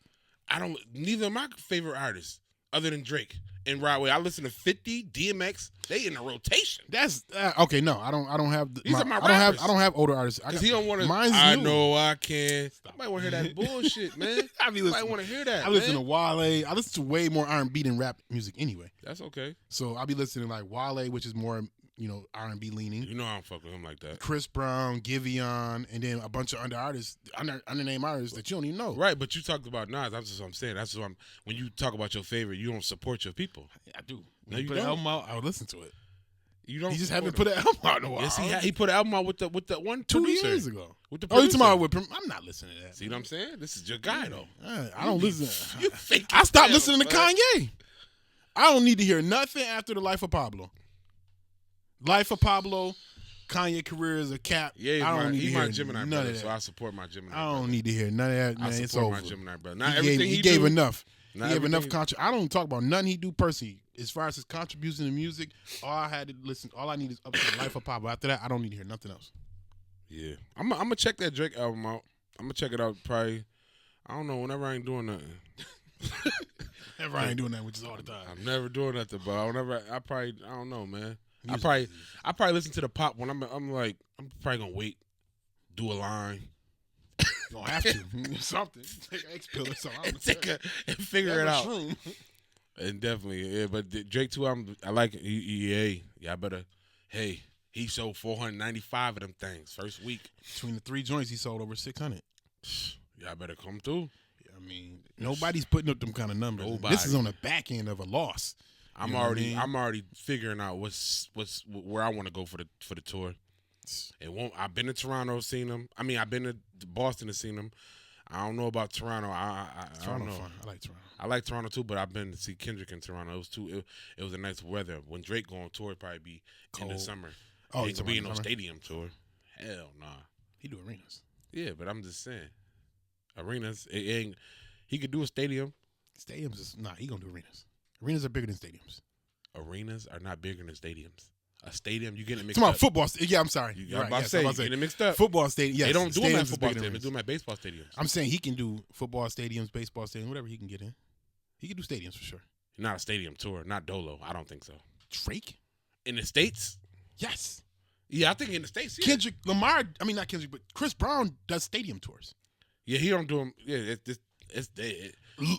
Neither of my favorite artists, other than Drake and Rodway. I listen to 50, DMX. They in a rotation. That's okay. No, I don't have. These are my rappers. I don't have older artists. Because he don't want to. I know I can. Nobody want to hear that bullshit, man. Nobody want to hear that. I listen to Wale. I listen to way more R&B than rap music anyway. That's okay. So I'll be listening to like Wale, which is more R&B leaning. You know I don't fuck with him like that. Chris Brown, Giveon, and then a bunch of undernamed artists that you don't even know. Right, but you talked about Nas. That's just what I'm saying. That's what when you talk about your favorite, you don't support your people. I do. No, you you put don't. an album out, I would listen to it. You don't. He just haven't put an album out in a while. Yes, he put an album out with the one 2 producer. years ago. With the Oh, you producer. talking about I'm not listening to that. See what I'm saying? This is your guy though. I don't listen. You fake. I stopped listening to Kanye. I don't need to hear nothing after the Life of Pablo. Life of Pablo, Kanye career is a cap. Yeah, I don't need to he's hear my Gemini none brother, of that. so I support my Gemini. I don't need to hear none of that, man. I It's support over. my Gemini brother. Not He everything he gave do, enough. He not gave enough everything- contribution. I don't talk about nothing he do personally. As far as his contribution to music, all I need is up to Life of Pablo. After that, I don't need to hear nothing else. Yeah, I'm gonna check that Drake album out. I'm gonna check it out probably. I don't know. Whenever I ain't doing nothing. Never I ain't doing that, which is all the time. I'm never doing nothing, but I don't know, man. I probably listen to the pop when I'm probably gonna wait, do a line. You don't have to. Something. Take an X pill or something. and figure it out. And definitely, yeah. But Drake too, I like it. I better. Hey, he sold 495 of them things first week. Between the 3 joints, he sold over 600. Y'all better come through. I mean, nobody's putting up them kind of numbers. Nobody. This is on the back end of a loss. I'm already figuring out where I want to go for the tour. I've been to Toronto, seen them. I mean, I've been to Boston and seen them. I don't know about Toronto. I don't know. Fun. I like Toronto. I like Toronto too, but I've been to see Kendrick in Toronto. It was a nice weather. When Drake go on tour, it'd probably be Cold. in the summer. Oh, it could be no stadium tour. Hell nah. He do arenas. Yeah, but I'm just saying, arenas. It ain't. He could do a stadium. Stadiums is he gonna do arenas. Arenas are bigger than stadiums. Arenas are not bigger than stadiums. A stadium, you get it mixed Come on, up. football. Yeah, I'm sorry. You get it mixed up. Football stadium. Yes, They don't do them at stadiums is football bigger than stadiums. They do them arenas. at baseball stadiums. I'm saying he can do football stadiums, baseball stadiums, whatever he can get in. He can do stadiums for sure. Not a stadium tour. Not Dolo. I don't think so. Drake? In the States? Yes. Yeah, I think in the States. Yeah. Kendrick Lamar. I mean, not Kendrick, but Chris Brown does stadium tours. Yeah, he don't do them. Yeah,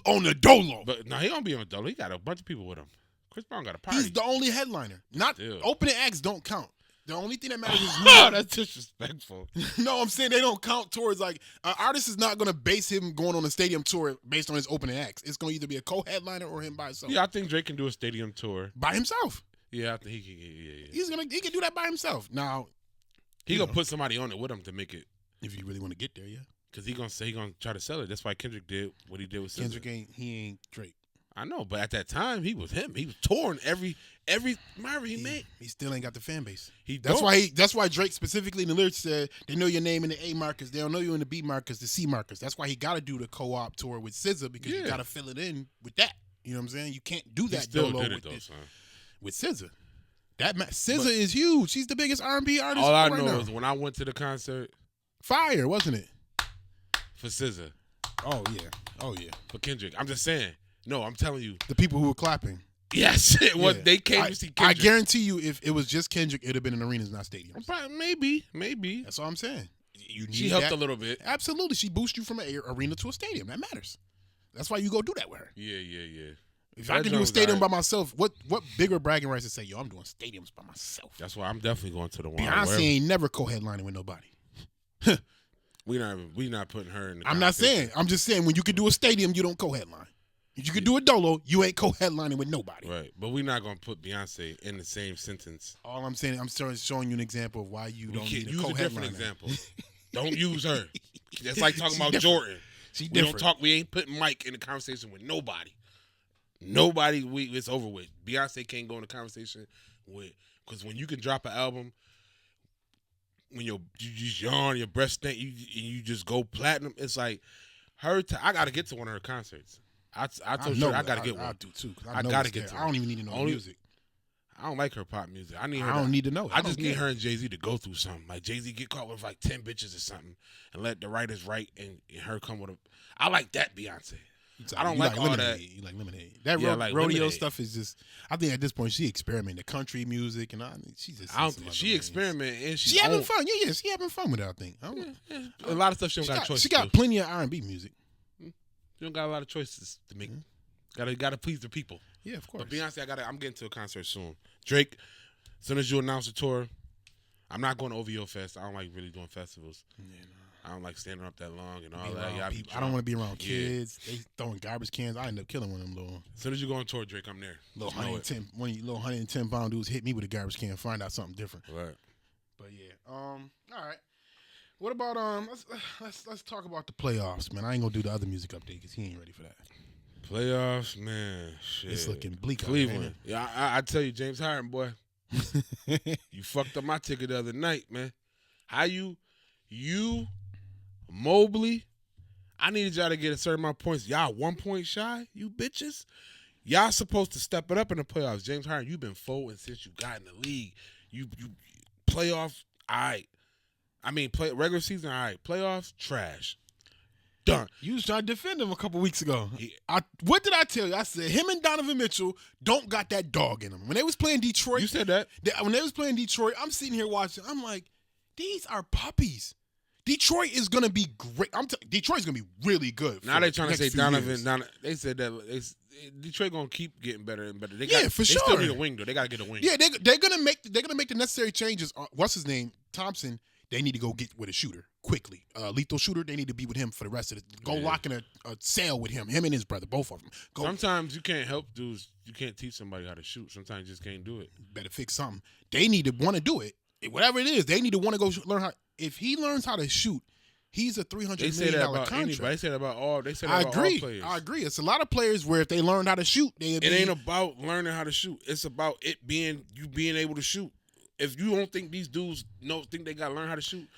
On the Dolo. But no, he don't be on Dolo. He got a bunch of people with him. Chris Brown got a party. He's the only headliner. Not Still. opening acts don't count. The only thing that matters is Oh, that's disrespectful. No, I'm saying they don't count towards like an artist is not going to base him going on a stadium tour based on his opening acts. It's going to either be a co-headliner or him by himself. Yeah, I think Drake can do a stadium tour. By himself. Yeah, I think he can. Yeah. He can do that by himself. Now He gonna put somebody on it with him to make it. If you really want to get there, yeah. Because he gonna try to sell it. That's why Kendrick did what he did with SZA. Kendrick ain't Drake. I know, but at that time he was him. He was touring every Marvin he made. He still ain't got the fan base. That's why Drake specifically in the lyrics said they know your name in the A markers, they don't know you in the B markers, the C markers. That's why he got to do the co-op tour with SZA because you got to fill it in with that. You know what I'm saying? You can't do that. He still dolo did it with though, this, son. with SZA. SZA is huge. She's the biggest R&B artist. All I right know now. is when I went to the concert Fire, wasn't it? for SZA, Oh yeah. for Kendrick. I'm just saying. No, I'm telling you. The people who were clapping. Yes, it was. Yeah. They came to see Kendrick. I guarantee you, if it was just Kendrick, it'd have been in arenas, not stadiums. Maybe. That's all I'm saying. You need She helped that. a little bit. Absolutely, she boosted you from an arena to a stadium. That matters. That's why you go do that with her. Yeah. If I can do a stadium by myself, what bigger bragging rights to say, yo, I'm doing stadiums by myself. That's why I'm definitely going to the one. Beyonce ain't never co-headlining with nobody. We not putting her in the I'm not saying. I'm just saying when you can do a stadium, you don't co-headline. If you can do a dolo, you ain't co-headlining with nobody. Right, but we're not gonna put Beyonce in the same sentence. All I'm saying, I'm showing you an example of why you don't need a use co-headliner. a different example. Don't use her. That's like talking about different. Jordan. She We different. don't talk. We ain't putting Mike in the conversation with nobody. Nobody. It's over with. Beyonce can't go in the conversation with, because when you can drop an album, when you just yawn, your breath stink, you just go platinum. It's like her. I gotta get to one of her concerts. I told you I gotta get one. I do too. I gotta get to I don't even need to know the music. I don't like her pop music. I don't need to know. I just need her and Jay-Z to go through something. Like Jay-Z get caught with like 10 bitches or something, and let the writers write, and her come with a. I like that Beyonce. I don't like all Lemonade. that. You like Lemonade. That like rodeo Lemonade. stuff is just. I think at this point she experimented country music, and she's just. She experiment and she having fun. Yeah, she having fun with it. I think. A lot of stuff she don't got choices. She got plenty of R&B music. She don't got a lot of choices to make. Gotta please the people. Yeah, of course. But Beyonce, I'm getting to a concert soon. Drake, as soon as you announce the tour, I'm not going to OVO Fest. I don't like really doing festivals. Yeah, no. I don't like standing up that long and all that. I don't want to be around kids. They throwing garbage cans. I end up killing one of them little. As soon as you go on tour, Drake, I'm there. One of you little 110-pound dudes hit me with a garbage can and find out something different. Right. But yeah. All right. What about let's talk about the playoffs, man. I ain't gonna do the other music update because he ain't ready for that. Playoffs, man. Shit. It's looking bleak. Cleveland. Yeah, I tell you, James Harden, boy. You fucked up my ticket the other night, man. How you, Mobley, I needed y'all to get a certain amount of points. Y'all 1 point shy, you bitches. Y'all supposed to step it up in the playoffs. James Harden, you've been folding since you got in the league. You playoffs, all right. I mean, regular season, all right. Playoffs, trash. Done. You was trying to defend him a couple weeks ago. What did I tell you? I said him and Donovan Mitchell don't got that dog in them. When they was playing Detroit. You said that. When they was playing Detroit, I'm sitting here watching. I'm like, these are puppies. Detroit is going to be great. Detroit's going to be really good. Now they're trying to say Donovan. Years. They said that Detroit going to keep getting better and better. For sure. They still need a wing, though. They got to get a wing. Yeah, they're going to make the necessary changes. What's his name? Thompson. They need to go get with a shooter quickly. Lethal shooter, they need to be with him for the rest of the – go lock in a sale with him and his brother, both of them. Sometimes you can't help dudes. You can't teach somebody how to shoot. Sometimes you just can't do it. Better fix something. They need to want to do it. Whatever it is, they need to want to go learn how – if he learns how to shoot, he's a $300 million contract. Anybody. They say that about all players. I agree. It's a lot of players where if they learn how to shoot, it ain't about learning how to shoot. It's about being able to shoot. If you don't think these dudes think they got to learn how to shoot,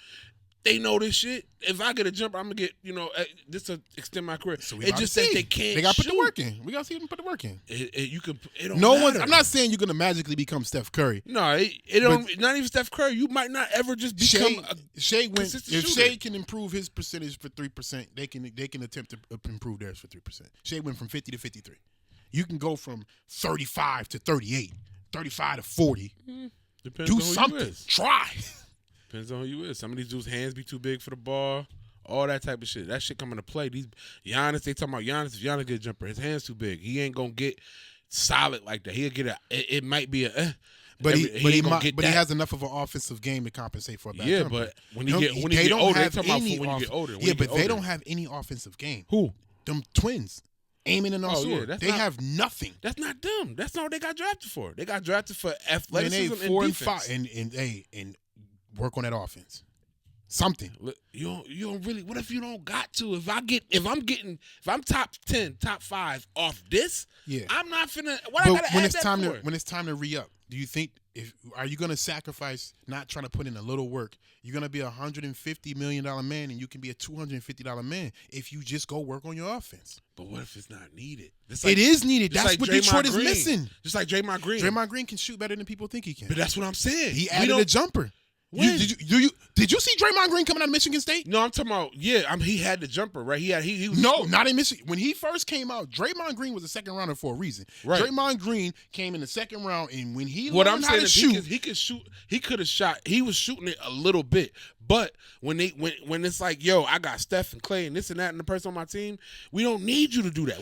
they know this shit. If I get a jumper, I'm going to get, just to extend my career. So it just says they can't. They got to shoot. put the work in. We got to see them put the work in. It don't matter. I'm not saying you're going to magically become Steph Curry. No, it don't. Not even Steph Curry. You might not ever just become Shea consistent if shooter. Shea can improve his percentage for 3%, they can attempt to improve theirs for 3%. Shea went from 50 to 53. You can go from 35 to 38, 35 to 40. Depends Do on who something. You is. Try. Depends on who you is. Some of these dudes' hands be too big for the ball. All that type of shit. That shit come into play. These Giannis, they talking about Giannis. If Giannis get a jumper, his hands too big. He ain't gonna get solid like that. He'll get it might be but he has enough of an offensive game to compensate for a bad jumper. But when he get older, they talking about when you get older. They don't have any offensive game. Who? Them twins. Eamon and Osur. They have nothing. That's not them. That's not what they got drafted for. They got drafted for athleticism and 4 and defense. 5 and work on that offense. Something. You don't really. What if you don't got to? If I'm top 10, top 5 off this, I'm not finna. What I gotta add that for? When it's time to re up, Do you think are you going to sacrifice not trying to put in a little work? You're going to be $150 million man, and you can be a $250 man if you just go work on your offense. But what if it's not needed? It is needed. That's what Detroit is missing. Just like Draymond Green. Draymond Green can shoot better than people think he can. But that's what I'm saying. He added a jumper. When? Did you see Draymond Green coming out of Michigan State? No, I'm talking about he had the jumper, right? He was not in Michigan. When he first came out, Draymond Green was a second rounder for a reason. Right. Draymond Green came in the second round, and when he learned how to shoot, he could shoot. He could have shot. He was shooting it a little bit, but when it's like, yo, I got Steph and Clay and this and that and the person on my team, we don't need you to do that.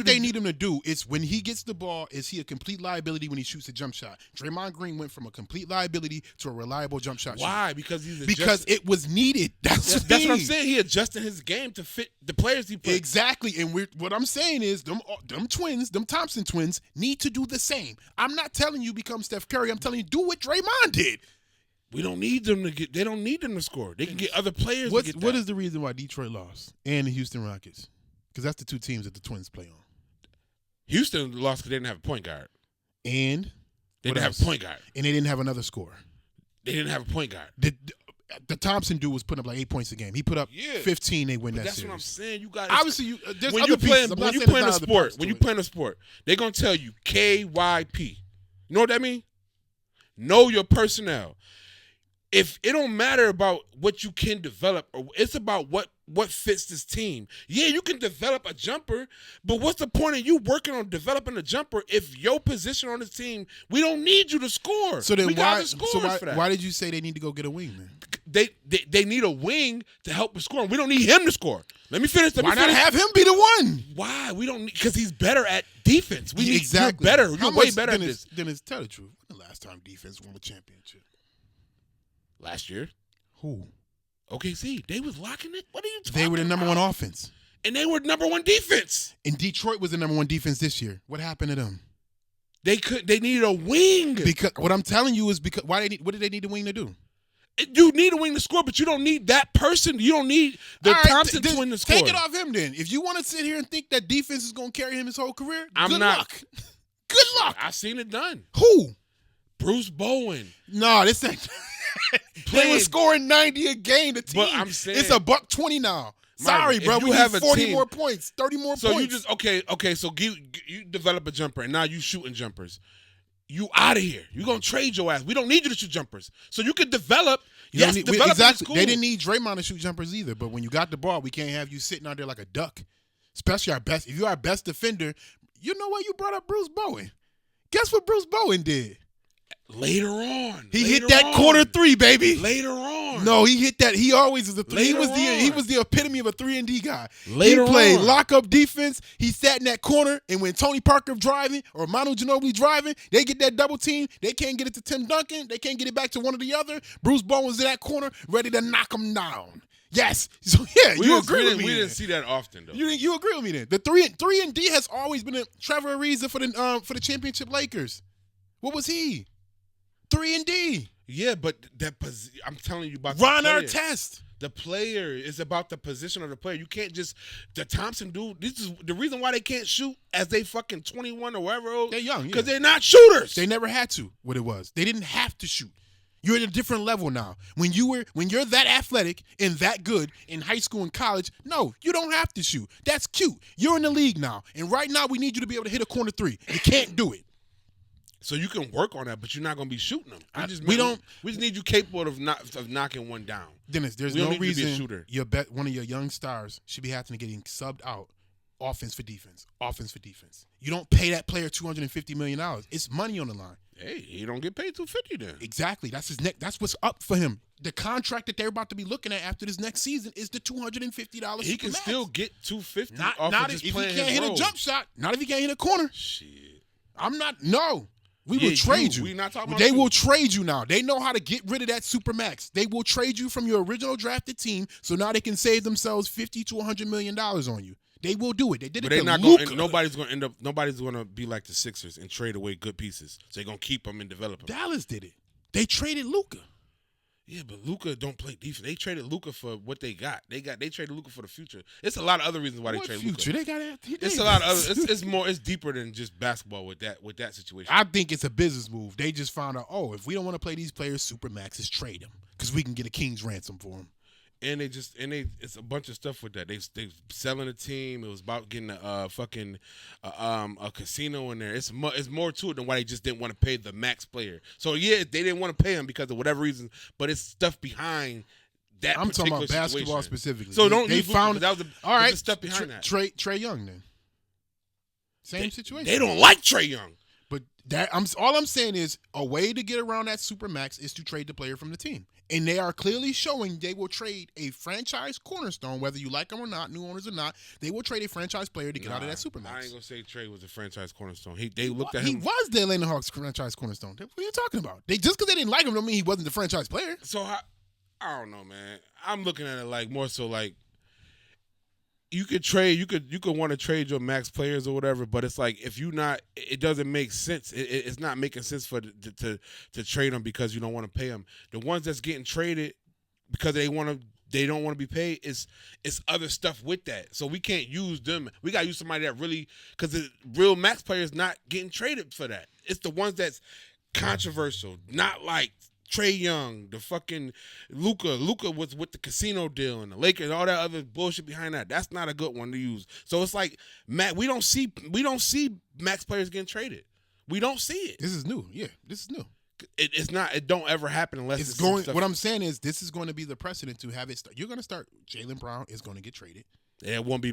They need him to do is when he gets the ball, is he a complete liability when he shoots a jump shot? Draymond Green went from a complete liability to a reliable jump shot. Why? Shooter. Because it was needed. That's what I'm saying. He adjusted his game to fit the players he put. Exactly. And what I'm saying is them twins, them Thompson twins, need to do the same. I'm not telling you become Steph Curry. I'm telling you do what Draymond did. We don't need them to get. They don't need them to score. They can get other players. What is the reason why Detroit lost and the Houston Rockets? Because that's the two teams that the Twins play on. Houston lost because they didn't have a point guard. And they didn't have a point guard. And they didn't have another scorer. They didn't have a point guard. The Thompson dude was putting up like 8 points a game. He put up 15. They win that series. That's what I'm saying. You got obviously there's when other you pieces. when you playing a sport. When you playing a sport, they're gonna tell you KYP. You know what that mean? Know your personnel. If it don't matter about what you can develop, or it's about what fits this team. Yeah, you can develop a jumper, but what's the point of you working on developing a jumper if your position on the team, we don't need you to score. So then why did you say they need to go get a wing, man? They need a wing to help with scoring. We don't need him to score. Let me finish. Why not have him be the one? Why? We don't need, because he's better at defense. Exactly. You're better. You're way better at this. Dennis, tell the truth. When the last time defense won a championship? Last year. Who? OKC. They was locking it. What are you talking about? They were the number one offense. And they were number one defense. And Detroit was the number one defense this year. What happened to them? They needed a wing. Because what I'm telling you is what did they need a wing to do? You need a wing to score, but you don't need that person. You don't need the Thompson twin to score. Take it off him then. If you want to sit here and think that defense is going to carry him his whole career, good luck. Good luck. I've seen it done. Who? Bruce Bowen. No, this ain't. They were scoring 90 a game. The team. But I'm saying it's $120 now. Sorry, bro. We have 40 more points, 30 more points. So you just okay. So you develop a jumper, and now you shooting jumpers. You out of here. You're going to trade your ass. We don't need you to shoot jumpers. So you can develop. Exactly. Cool. They didn't need Draymond to shoot jumpers either. But when you got the ball, we can't have you sitting out there like a duck. Especially if you're our best defender. You know what? You brought up Bruce Bowen. Guess what Bruce Bowen did? Later on. He hit that corner three, baby. Later on. No, he hit that. He always is a three. He was the epitome of a 3-and-D guy. He played lock-up defense. He sat in that corner, and when Tony Parker driving or Manu Ginobili driving, they get that double team. They can't get it to Tim Duncan. They can't get it back to one or the other. Bruce Bowen was in that corner, ready to knock him down. Yes. So, yeah, you agree with me. We didn't see that often, though. You agree with me then. The 3-and-D has always been Trevor Ariza for the championship Lakers. What was he? 3-and-D. Yeah, but I'm telling you about Ron Artest. The player is about the position of the player. You can't just the Thompson dude. This is the reason why they can't shoot as they fucking 21 or whatever. They're young because they're not shooters. They never had to. What it was, they didn't have to shoot. You're at a different level now. When you're that athletic and that good in high school and college, no, you don't have to shoot. That's cute. You're in the league now, and right now we need you to be able to hit a corner three. You can't do it. So you can work on that, but you're not going to be shooting them. We just need you capable of knocking one down. Dennis, there's no reason one of your young stars should be having to getting subbed out. Offense for defense. You don't pay that player $250 million. It's money on the line. Hey, he don't get paid $250 then. Exactly. That's his neck. That's what's up for him. The contract that they're about to be looking at after this next season is the $250. He can still get $250 not off not of just if playing he can't hit role. A jump shot. Not if he can't hit a corner. Shit. I'm not. No. We will trade you. We not talking about they will trade you now. They know how to get rid of that supermax. They will trade you from your original drafted team, so now they can save themselves $50 to $100 million on you. They will do it. They did it. But nobody's going to end up. Nobody's going to be like the Sixers and trade away good pieces. So they're going to keep them and develop them. Dallas did it. They traded Luka. Yeah, but Luka don't play defense. They traded Luka for what they got. They traded Luka for the future. It's a lot of other reasons why they traded future? Luka. They got it's a lot of other. It's deeper than just basketball with that situation. I think it's a business move. They just found out, if we don't want to play these players, Supermaxes, trade them because we can get a king's ransom for them. And it's a bunch of stuff with that. They selling a team. It was about getting a casino in there. It's more to it than why they just didn't want to pay the max player. So yeah, they didn't want to pay him because of whatever reason. But it's stuff behind that. I'm talking about situation. basketball specifically. So they found that was all right. The stuff behind that. Trae Young then. Same situation. They don't like Trae Young. But all I'm saying is a way to get around that Supermax is to trade the player from the team. And they are clearly showing they will trade a franchise cornerstone, whether you like them or not, new owners or not. They will trade a franchise player to get out of that Supermax. I ain't gonna say Trae was a franchise cornerstone. They looked at him. He was the Atlanta Hawks franchise cornerstone. What are you talking about? Just because they didn't like him don't mean he wasn't the franchise player. So I don't know, man. I'm looking at it like more so like you could want to trade your max players or whatever, but it's like if you not, it doesn't make sense. It's not making sense to trade them because you don't want to pay them. The ones that's getting traded because they don't want to be paid is other stuff with that. So we can't use them. We gotta use somebody that really, because the real max players not getting traded for that. It's the ones that's controversial, not like Trae Young, the fucking Luka. Luka was with the casino deal and the Lakers, all that other bullshit behind that. That's not a good one to use. So it's like, Matt, we don't see max players getting traded. We don't see it. This is new. Yeah, this is new. It's not. It don't ever happen unless it's going. What I'm saying is, this is going to be the precedent to have it. You're going to start. Jaylen Brown is going to get traded. It won't be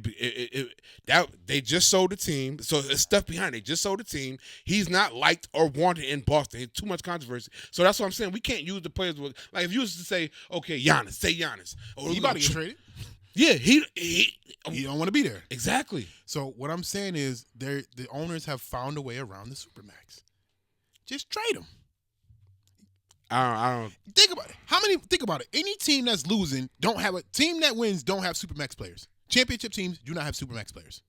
that they just sold the team, so there's stuff behind it. They just sold the team. He's not liked or wanted in Boston. It's too much controversy. So that's what I'm saying. We can't use the players with, like, if you was to say, okay, Giannis. He about to get traded. Yeah, he don't want to be there. Exactly. So what I'm saying is, the owners have found a way around the Supermax. Just trade him. I don't think about it. Think about it. Any team that's losing don't have a team that wins. Don't have Supermax players. Championship teams do not have Supermax players.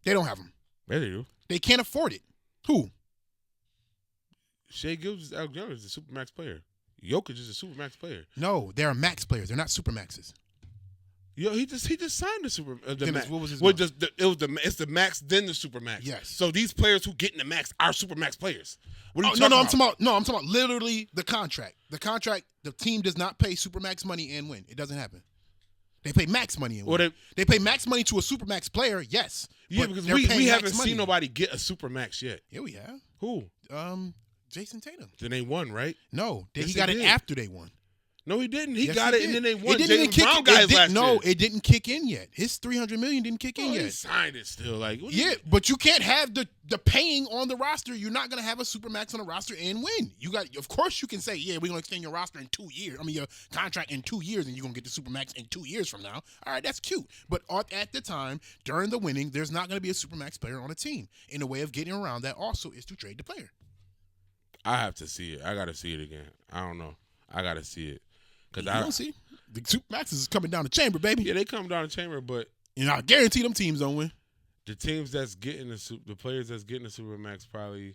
They don't have them. Yeah, they do. They can't afford it. Who? Shai Gilgeous-Alexander is a Supermax player. Jokic is a Supermax player. No, they're max players. They're not Supermaxes. Yo, he just signed the max. What was his? It's the max then the Supermax. Yes. So these players who get in the max are Supermax players. What are you talking about? I'm talking about literally the contract. The contract. The team does not pay Supermax money and win. It doesn't happen. They pay max money and win. They pay max money to a Supermax player, yes. Yeah, because we haven't seen nobody get a Supermax yet. Yeah, we have. Who? Jason Tatum. Then they won, right? No, he got it after they won. No, he didn't. He got it, and then they won. It didn't even kick in. No, it didn't kick in yet. His $300 million didn't kick in yet. He signed it still. Like, but you can't have the paying on the roster. You're not gonna have a Supermax on the roster and win. Of course, you can say, yeah, we're gonna extend your roster in 2 years. I mean, your contract in 2 years, and you're gonna get the Supermax in 2 years from now. All right, that's cute. But at the time, during the winning, there's not gonna be a Supermax player on a team. And a way of getting around that also is to trade the player. I have to see it. I gotta see it again. I don't know. I gotta see it. You don't see the Supermaxes is coming down the chamber, baby. Yeah, they come down the chamber, but I guarantee them teams don't win. The teams that's getting the players that's getting the Supermax probably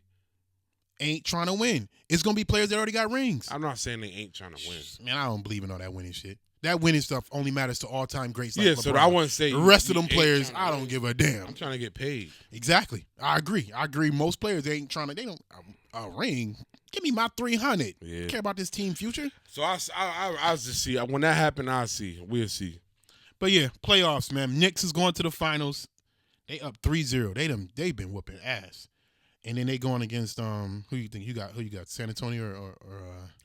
ain't trying to win. It's gonna be players that already got rings. I'm not saying they ain't trying to win. Man, I don't believe in all that winning shit. That winning stuff only matters to all-time greats like LeBron. So I wouldn't say the rest of them players. I don't give a damn. I'm trying to get paid. Exactly. I agree. Most players they ain't trying to. They don't a ring. Give me my 300. Yeah. Care about this team future. So I'll just see when that happen. I'll see. We'll see. But yeah, playoffs, man. Knicks is going to the finals. They up 3-0. They've been whooping ass. And then they going against who you think you got? Who you got? San Antonio or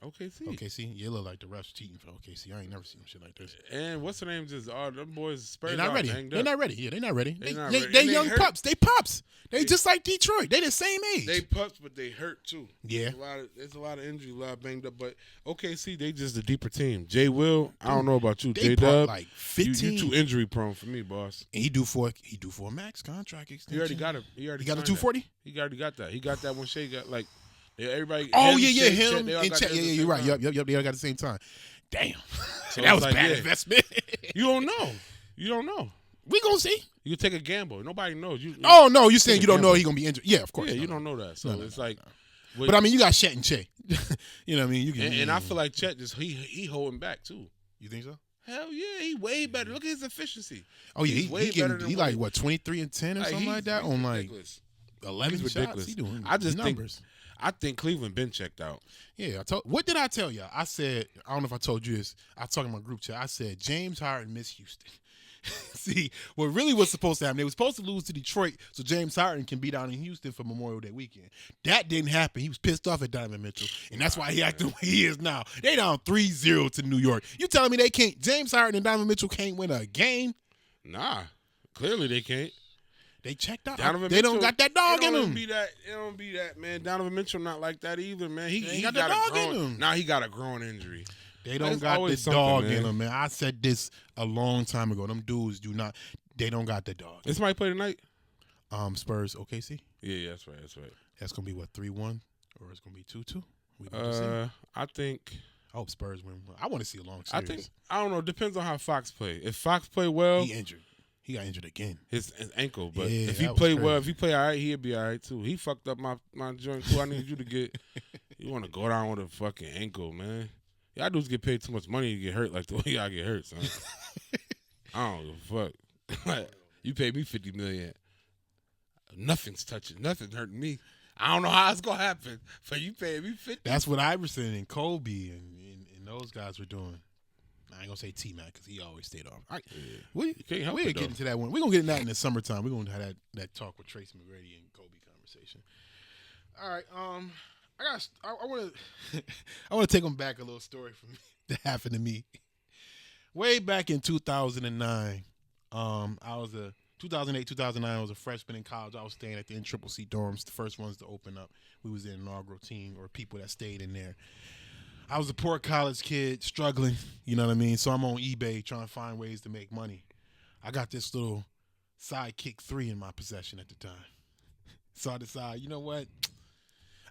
OKC? OKC. Yeah, it look like the refs cheating for OKC. I ain't never seen shit like this. And what's the name? Just all them boys. Spurs they're not ready. They're not ready. Yeah, they're not ready. They young pups. They pups. They just like Detroit. They the same age. They pups, but they hurt too. Yeah. There's a lot of injury, a lot of banged up. But OKC, they just a deeper team. Jay Will, I don't know about you. J Dub, like 15. You too injury prone for me, boss. And he due for a max contract extension. He already got it. He got a 240. He already got that. He got that when Shea got like everybody. Oh him, yeah, Shea, him Chet, and Chet. Yeah, you're right. Yep. They all got the same time. Damn, so that was like, bad investment. You don't know. We gonna see. You can take a gamble. Nobody knows. No, you saying you don't know he gonna be injured? Yeah, of course. Yeah, you don't know that. So it's like. But I mean, you got Chet and Che. You know what I mean? You can, and I feel like Chet just he holding back too. You think so? Hell yeah, he way better. Look at his efficiency. Oh yeah, he like what 23 and 10 or something like that on like ridiculous. 11 He's shots. ridiculous. He doing I just numbers. I think Cleveland been checked out. Yeah, what did I tell y'all? I said, I don't know if I told you this. I was talking in my group chat. I said James Harden missed Houston. See, what really was supposed to happen, they were supposed to lose to Detroit so James Harden can be down in Houston for Memorial Day weekend. That didn't happen. He was pissed off at Donovan Mitchell, and that's why he acting the way he is now. They down 3-0 to New York. You telling me they can't? James Harden and Donovan Mitchell can't win a game? Nah, clearly they can't. They checked out. Donovan They Mitchell, don't got that dog in them. It don't be that, man. Donovan Mitchell not like that either, man. He got got that dog a in growing, him. now he got a growing injury. They don't got the dog in them, man. I said this a long time ago. Them dudes do not. They don't got the dog. Is somebody play tonight? Spurs, OKC. Yeah, that's right. That's gonna be what 3-1, or it's gonna be 2-2. I think. I hope Spurs win. I want to see a long series. I don't know. Depends on how Fox play. If Fox play well, he injured. He got injured again. His ankle. But yeah, if he play well, if he play all right, he'll be all right too. He fucked up my joint too. I need you to get. You want to go down with a fucking ankle, man? Y'all dudes get paid too much money to get hurt like the way y'all get hurt, son. I don't give a fuck. You pay me $50 million. Nothing's touching. Nothing hurting me. I don't know how it's gonna happen, but you pay me $50. That's what Iverson and Kobe and those guys were doing. I ain't gonna say T-Mac because he always stayed off. We'll get into that one. We're gonna get into that in the summertime. We're gonna have that talk with Tracy McGrady and Kobe conversation. All right. I want to take them back a little story from that happened to me. Way back in 2009, 2008, 2009, I was a freshman in college. I was staying at the NCCC dorms, the first ones to open up. We was the inaugural team or people that stayed in there. I was a poor college kid, struggling, you know what I mean? So I'm on eBay trying to find ways to make money. I got this little Sidekick 3 in my possession at the time. So I decided, you know what?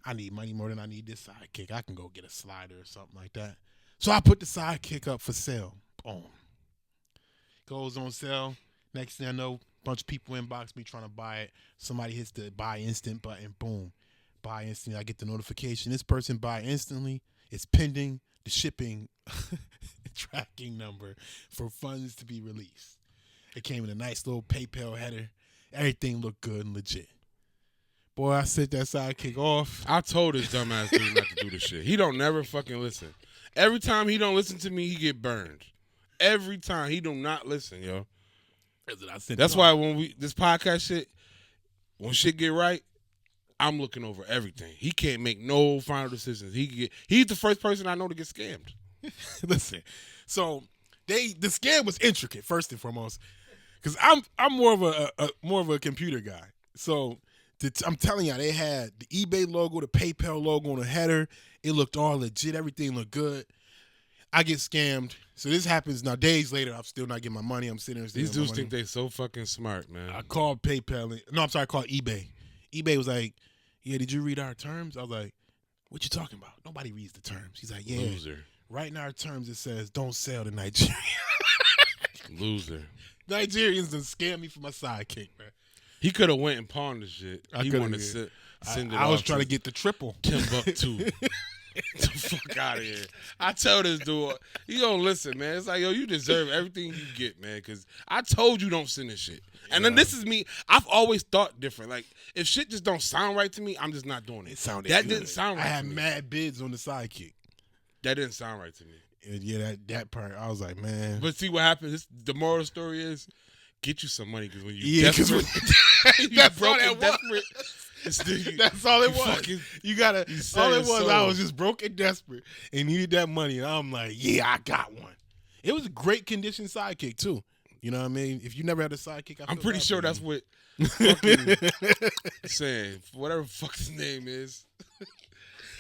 I need money more than I need this Sidekick. I can go get a slider or something like that. So I put the Sidekick up for sale. Boom. Goes on sale. Next thing I know, a bunch of people inbox me trying to buy it. Somebody hits the buy instant button. Boom. Buy instantly. I get the notification. This person buy instantly. It's pending the shipping tracking number for funds to be released. It came in a nice little PayPal header. Everything looked good and legit. Boy, I set that Sidekick off. I told his dumbass dude not to do this shit. He don't never fucking listen. Every time he don't listen to me, he get burned. Every time he do not listen, yo. That's why when this podcast shit, when shit get right, I'm looking over everything. He can't make no final decisions. He's the first person I know to get scammed. Listen, so the scam was intricate first and foremost, because I'm more of a computer guy. So I'm telling you, they had the eBay logo, the PayPal logo on the header. It looked all legit. Everything looked good. I get scammed. So this happens now. Days later, I'm still not getting my money. I'm sitting there. These dudes think they so fucking smart, man. I called PayPal. I called eBay. eBay was like, yeah, did you read our terms? I was like, what you talking about? Nobody reads the terms. He's like, yeah. Loser. Right in our terms, it says, don't sell to Nigeria. Loser. Nigerians done scam me for my Sidekick, man. He could have went and pawned the shit. He wanted to send it I was trying to get the triple. Timbuktu. Get the fuck out of here. I tell this dude, he don't listen, man. It's like, yo, you deserve everything you get, man, because I told you don't send this shit. And then this is me. I've always thought different. Like, if shit just don't sound right to me, I'm just not doing it. That didn't sound right to me. I had mad bids on the Sidekick. That didn't sound right to me. And yeah, that part, I was like, man. But see what happened? The moral of the story is, get you some money, because when you desperate, that's broke and desperate. That's all it was. You gotta. All it was, I was just broke and desperate and needed that money, and I'm like, yeah, I got one. It was a great condition Sidekick too. You know what I mean? If you never had a Sidekick, I'm pretty sure that's what fucking saying whatever fuck his name is.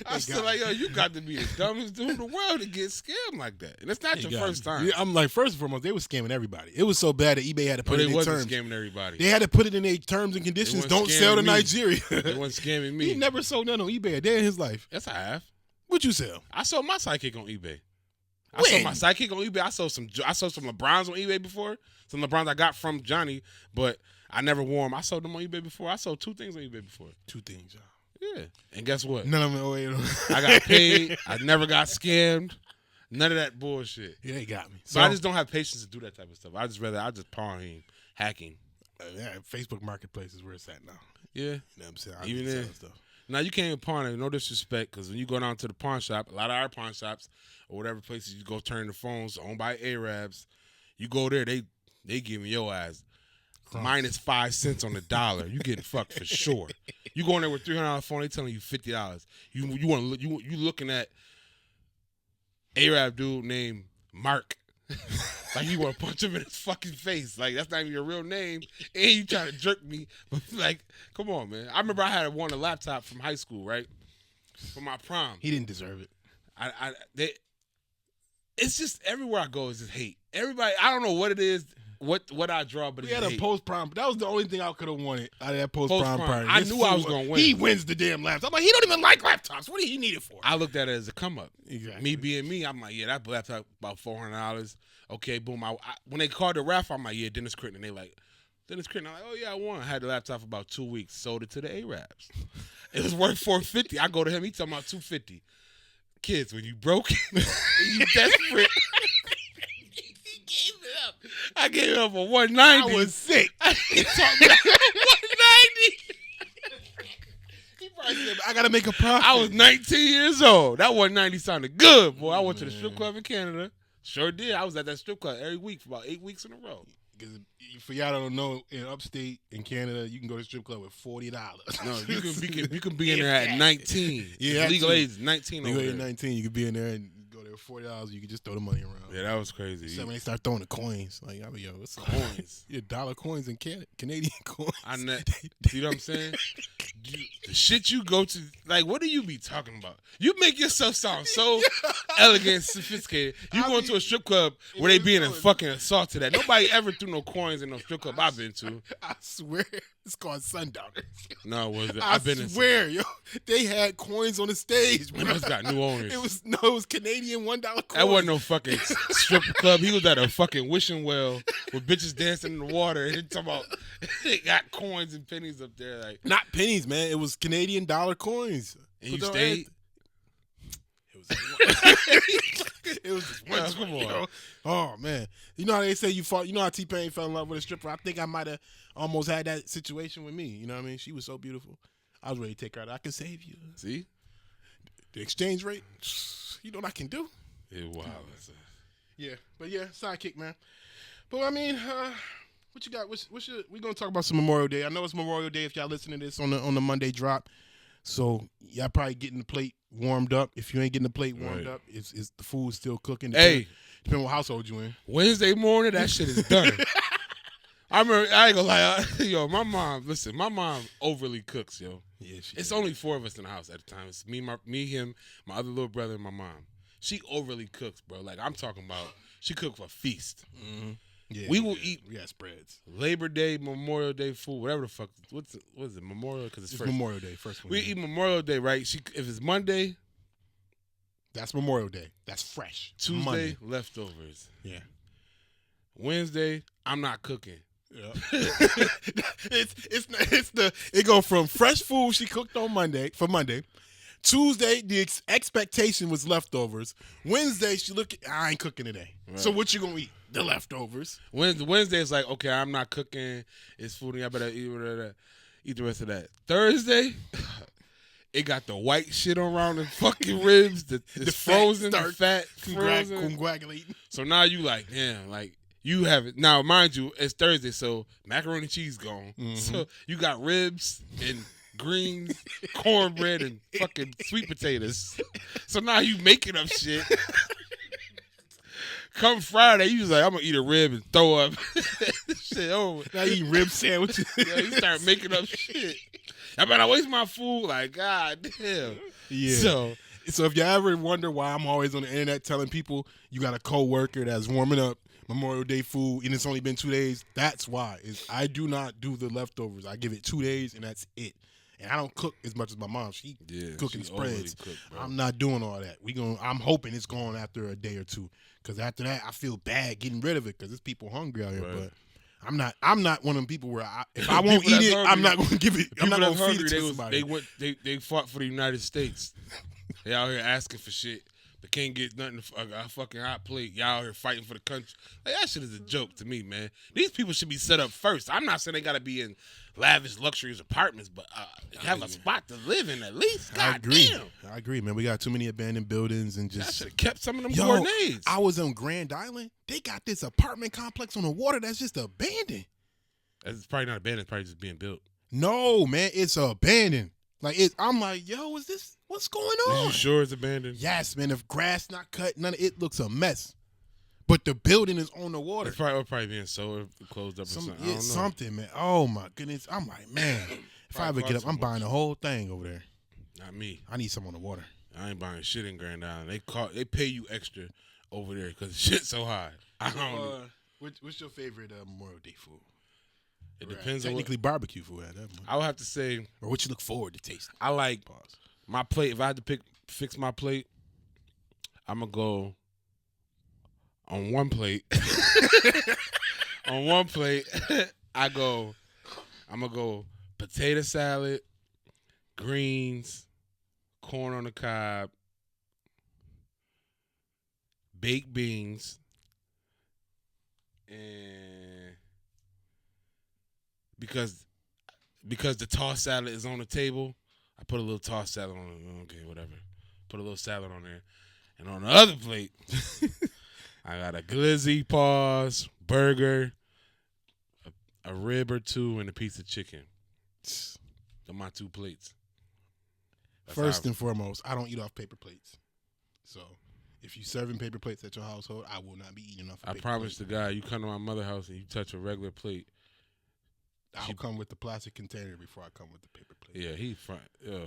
I still like, yo, you got to be the dumbest dude in the world to get scammed like that. And it's not your first time. Yeah, I'm like, first and foremost, they were scamming everybody. It was so bad that eBay had to put it in their terms. They wasn't scamming everybody. They had to put it in their terms and conditions. Don't sell to Nigeria. They wasn't scamming me. He never sold none on eBay a day in his life. Yes, I have. What'd you sell? I sold my Sidekick on eBay. I sold my Sidekick on eBay. I sold some LeBrons on eBay before. Some LeBrons I got from Johnny, but I never wore them. I sold them on eBay before. I sold 2 things on eBay before. 2 things, y'all. Yeah. And guess what? None of them. Wait, I got paid. I never got scammed. None of that bullshit. Yeah, they got me. So I just don't have patience to do that type of stuff. I just pawn him hacking. Yeah, Facebook Marketplace is where it's at now. Yeah. You know what I'm saying? Even then. Stuff. Now, you can't even pawn it. No disrespect, because when you go down to the pawn shop, a lot of our pawn shops or whatever places you go turn the phones owned by Arabs, you go there, they giving your ass minus 5 cents on the dollar. You getting fucked for sure. You going there with $300 phone, they telling you $50. You looking at Arab dude named Mark. Like you want to punch him in his fucking face. Like that's not even your real name, and you trying to jerk me. Like, come on, man. I remember I had won a laptop from high school, right, for my prom. He didn't deserve it. It's just everywhere I go is just hate. Everybody, I don't know what it is, what I draw, but we it's had hate. a post prom. That was the only thing I could have wanted out of that post prom party. I knew I was gonna win. He wins the damn laptop. I'm like, he don't even like laptops. What do he need it for? I looked at it as a come up. Exactly. Me being me, I'm like, yeah, that laptop about $400. Okay, boom. When they called the raffle, I'm like, yeah, Dennis Critton. They like, Dennis Critton. I'm like, oh yeah, I won. I had the laptop for about 2 weeks. Sold it to the Arabs. It was worth $450. I go to him. He talking about $250. Kids, when you broke, and you desperate. He gave it up. I gave it up for $190. I was sick. He talking about $190. He probably said, I gotta make a profit. I was 19 years old. That $190 sounded good, boy. I went to the strip club in Canada. Sure did. I was at that strip club every week for about 8 weeks in a row. Because for y'all that don't know, in upstate in Canada, you can go to the strip club with $40. No, you can be in there at 19. Yeah, legal age is 19 over Legal there. age 19, you could be in there and go there with $40. You could just throw the money around. Yeah, that was crazy. So when they start throwing the coins, like, I mean, yo, what's Coins? Yeah, dollar coins and Canadian coins. See what I'm saying? The shit you go to, like, what do you be talking about? You make yourself sound so elegant and sophisticated. You going to a strip club where they being fucking assaulted at. Nobody ever threw no coins in no strip club I've been to. I swear, it's called Sundowners. No, was it? I swear, yo, they had coins on the stage. They must got new owners. It was Canadian $1 coins. That wasn't no fucking strip club. He was at a fucking wishing well with bitches dancing in the water. And they talking about they got coins and pennies up there, like not pennies, man. It was Canadian dollar coins. And you stayed. It was just one. Come on. You know? Oh man, you know how they say you fought. You know how T-Pain fell in love with a stripper. I think I might have almost had that situation with me. You know what I mean? She was so beautiful. I was ready to take her out. I can save you. See the exchange rate. You know what I can do? Yeah, wow. Yeah, but yeah, sidekick, man. But I mean, what you got? We gonna talk about some Memorial Day. I know it's Memorial Day if y'all listening to this on the Monday drop. So y'all probably getting the plate warmed up. If you ain't getting the plate warmed up, it's the food still cooking. Depending what household you in. Wednesday morning, that shit is done. I remember, I ain't gonna lie, yo, my mom overly cooks, yo. Yeah, it's only 4 of us in the house at the time. It's me, him, my other little brother, and my mom. She overly cooks, bro. Like I'm talking about, she cooked for a feast. Mm-hmm. Yeah, we will eat. We got spreads. Labor Day, Memorial Day food, whatever the fuck. What is it? Memorial? Because it's first. Memorial Day, first one. We eat Memorial Day, right? If it's Monday, that's Memorial Day. That's fresh. Tuesday, Monday. leftovers. Yeah. Wednesday, I'm not cooking. Yeah. It go from fresh food she cooked on Monday. Tuesday, the expectation was leftovers. Wednesday, I ain't cooking today. Right. So what you gonna eat? The leftovers. Wednesday is like, okay, I'm not cooking. It's food. I better eat the rest of that. Thursday, it got the white shit around the fucking ribs. The frozen, the fat, coagulating. So now you like, damn, like you have it. Now, mind you, it's Thursday, so macaroni and cheese gone. Mm-hmm. So you got ribs and greens, cornbread, and fucking sweet potatoes. So now you making up shit. Come Friday, you was like, I'm gonna eat a rib and throw up. Shit over. Now you eat rib sandwiches. Yeah, you start making up shit. I better waste my food. Like, God damn. Yeah. So if you ever wonder why I'm always on the internet telling people you got a coworker that's warming up Memorial Day food and it's only been 2 days, that's why. I do not do the leftovers. I give it 2 days and that's it. And I don't cook as much as my mom. She cooking spreads. I'm not doing all that. I'm hoping it's gone after a day or two. Because after that, I feel bad getting rid of it because there's people hungry out here. Right. But I'm not one of them people where if I won't eat it, hungry, I'm not going to give it. I'm not going to feed it to somebody. They fought for the United States. They out here asking for shit. They can't get nothing, a fucking hot plate. Y'all out here fighting for the country. Like, that shit is a joke to me, man. These people should be set up first. I'm not saying they got to be in lavish luxurious apartments, but have a spot to live in at least. God damn. I agree, man. We got too many abandoned buildings and just. I should have kept some of them grenades. I was on Grand Island. They got this apartment complex on the water that's just abandoned. It's probably not abandoned. It's probably just being built. No, man. It's abandoned. I'm like, yo, what's going on? You sure it's abandoned? Yes, man. If grass not cut, it looks a mess. But the building is on the water. It's probably being sold, closed up or something. I don't know. Something, man. Oh, my goodness. I'm like, man, if I ever get up, I'm buying the whole thing over there. Not me. I need some on the water. I ain't buying shit in Grand Island. They pay you extra over there because the shit's so high. I don't know. What's your favorite Memorial Day food? It depends on technically barbecue food at that point. I would have to say, or what you look forward to tasting. I like my plate. If I had to fix my plate, I'm gonna go on one plate. On one plate, I'm gonna go potato salad, greens, corn on the cob, baked beans, and because the tossed salad is on the table, I put a little tossed salad on it. Okay, whatever. Put a little salad on there. And on the other plate, I got a glizzy paws, burger, a rib or two, and a piece of chicken. Those are my 2 plates. First and foremost, I don't eat off paper plates. So if you serving paper plates at your household, I will not be eating off a paper plate. I promise the guy, you come to my mother's house and you touch a regular plate, I'll come with the plastic container before I come with the paper plate. Yeah, he fine. All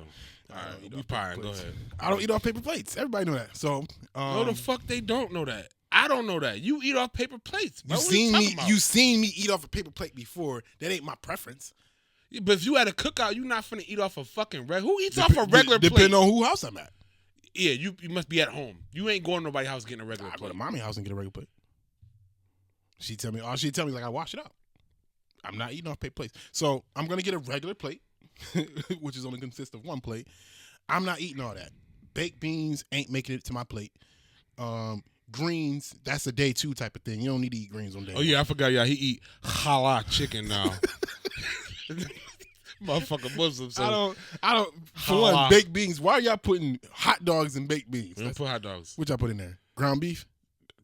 right, we fine. Go ahead. I don't eat off paper plates. Everybody know that. So no, the fuck they don't know that. I don't know that. You eat off paper plates. Bro. You seen me eat off a paper plate before. That ain't my preference. Yeah, but if you had a cookout, you not finna eat off a fucking regular. Who eats off a regular plate? Depending on who house I'm at. Yeah, you must be at home. You ain't going to nobody's house getting a regular plate. I go to mommy house and get a regular plate. She tell me like I wash it up. I'm not eating off paper plates. So I'm going to get a regular plate, which is only consists of 1 plate. I'm not eating all that. Baked beans ain't making it to my plate. Greens, that's a day 2 type of thing. You don't need to eat greens on day 1. Oh, yeah, I forgot. Yeah, he eat halal chicken now. Motherfucking Muslim. So I don't. For one, baked beans. Why are y'all putting hot dogs in baked beans? We don't put hot dogs. What y'all put in there? Ground beef?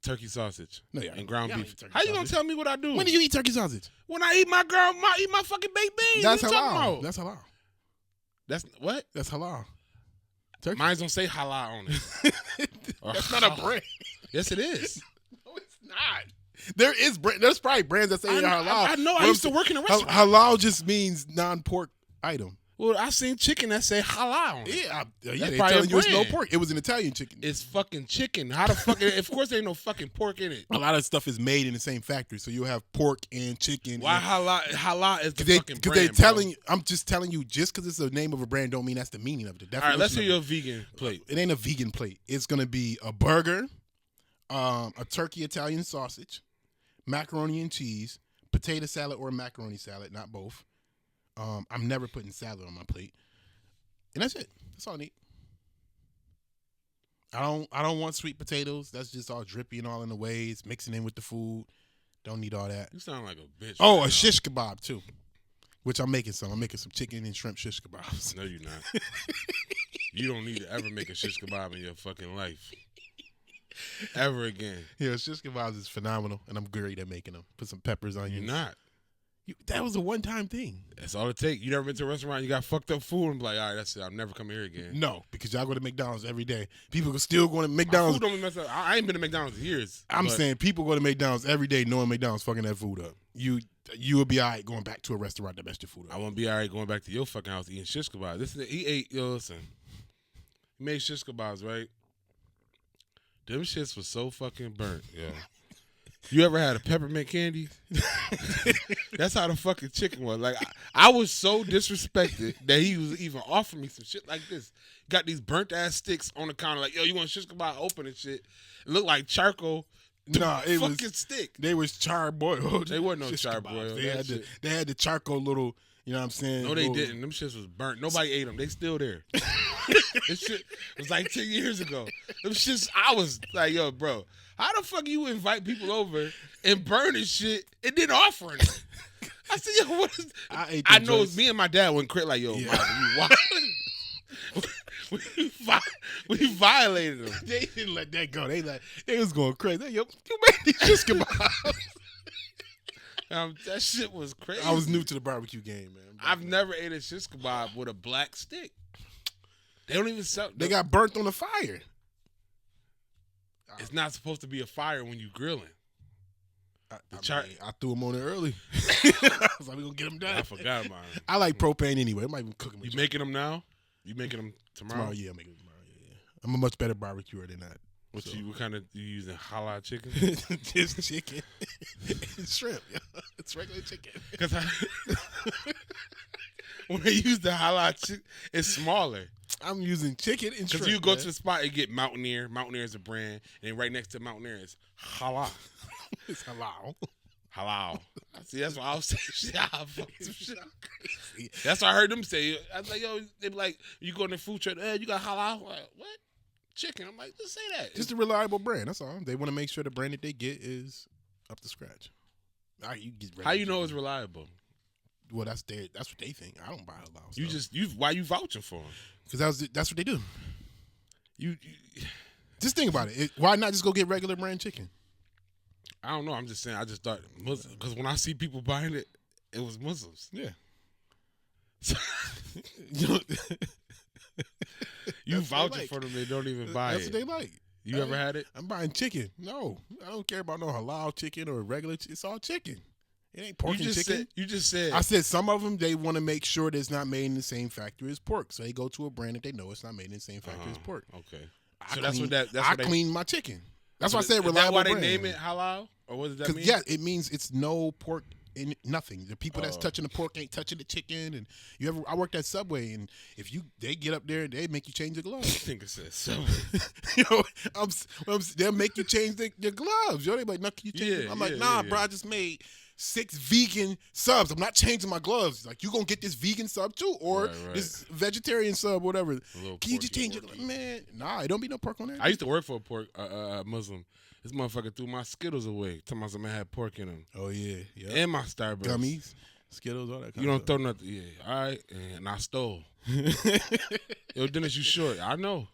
Turkey sausage. No, yeah. And ground beef. How you gonna tell me what I do? When do you eat turkey sausage? When I eat my fucking baked beans. That's halal. That's halal. That's what? That's halal. Turkey. Mine don't say halal on it. That's not a brand. Yes, it is. No, it's not. There's probably brands that say halal. I know. I used to work in a restaurant. Halal just means non-pork item. Well, I seen chicken that say halal on it. Yeah, they telling you it's no pork. It was an Italian chicken. It's fucking chicken. How the fuck? Of course, there ain't no fucking pork in it. A lot of stuff is made in the same factory, so you'll have pork and chicken. Why halal? Halal is the fucking brand. Because they telling you. I'm just telling you. Just because it's the name of a brand, don't mean that's the meaning of it. All right, let's hear your vegan plate. It ain't a vegan plate. It's gonna be a burger, a turkey Italian sausage, macaroni and cheese, potato salad or macaroni salad, not both. I'm never putting salad on my plate. And that's it. That's all I need. I don't want sweet potatoes. That's just all drippy and all in the ways, mixing in with the food. Don't need all that. You sound like a bitch. Oh, a shish kebab too, which I'm making some. I'm making some chicken and shrimp shish kebabs. No, you're not. You don't need to ever make a shish kebab in your fucking life. Ever again. Yeah, shish kebabs is phenomenal, and I'm great at making them. Put some peppers on you. You're not. That was a one-time thing. That's all it takes. You never been to a restaurant, you got fucked up food, and be like, all right, that's it. I'm never coming here again. No, because y'all go to McDonald's every day. People are still going to McDonald's. My food don't mess up. I ain't been to McDonald's in years. I'm saying people go to McDonald's every day knowing McDonald's fucking that food up. You will be all right going back to a restaurant that messed your food up. I won't be all right going back to your fucking house eating shish kebabs. Listen. He made shish kebabs, right? Them shits was so fucking burnt, yo. You ever had a peppermint candy? That's how the fucking chicken was. Like, I was so disrespected that he was even offering me some shit like this. Got these burnt ass sticks on the counter, like, yo, you want shish kebab? Open and shit. It looked like charcoal. No, it was fucking stick. They was charboiled. They wasn't no shish charboiled. kebabs. They had the charcoal little. You know what I'm saying? No, they didn't. Them shits was burnt. Nobody ate them. They still there. This shit was like 10 years ago. Them shits, I was like, yo, bro, how the fuck you invite people over and burn this shit and then offering it? I said, yo, what is... I know it's me and my dad went crazy like, yo, Yeah. Mom, we violated them. They didn't let that go. They was going crazy. Yo, you made these shish kebabs. That shit was crazy. I was new to the barbecue game, man. I've never ate a shish kebab with a black stick. They don't even sell. They got burnt on the fire. It's not supposed to be a fire when you grilling. I threw them on it early. I was like, we gonna get them done. I forgot about it. I like propane anyway. I might even cook them. You making them now? You making them tomorrow? Yeah, I'm making them tomorrow. Yeah. I'm a much better barbecuer than that. What kind of you using? Halal chicken? Just chicken. It's shrimp. Yeah. It's regular chicken. Because when they use the halal chicken, it's smaller. I'm using chicken and shrimp. Because you go to the spot and get Mountaineer. Mountaineer is a brand, and right next to Mountaineer is halal. It's halal. Halal. See, that's what I was saying. That's what I heard them say. I was like, yo, they be like, you go in the food truck, you got halal? I'm like, what? Chicken. I'm like, just say that. Just a reliable brand. That's all. They want to make sure the brand that they get is up to scratch. How you know it's reliable? Well, that's what they think. I don't buy halal stuff. Why you vouching for them? Because that's what they do. You just think about it. Why not just go get regular brand chicken? I don't know. I'm just saying. I just thought Muslim, because when I see people buying it, it was Muslims. Yeah. You vouching for them, they don't even buy That's it. what they like. You ever had it? I'm buying chicken. No, I don't care about no halal chicken or regular. It's all chicken. It ain't pork and chicken. You just said. I said some of them they want to make sure that it's not made in the same factory as pork, so they go to a brand that they know it's not made in the same factory as pork. Okay. I clean my chicken. That's why I said reliable. Is that why brand. they name it halal, or what does that mean? Yeah, it means it's no pork in nothing. The people that's touching the pork ain't touching the chicken. And I worked at Subway, and if they get up there, they make you change your gloves. I think it says Subway. They'll make you change your gloves. They like, no, can you change them? I'm like, nah, bro, I just made 6 vegan subs. I'm not changing my gloves. Like, you gonna get this vegan sub too, or this vegetarian sub, whatever. Can you just change it? Man, nah, it don't be no pork on there. I used to work for a Muslim. This motherfucker threw my Skittles away. Tell me something had pork in them. Oh yeah, and my Starburst gummies, Skittles, all that. You don't throw nothing. Yeah, all right. And I stole. Yo, Dennis, you short. I know.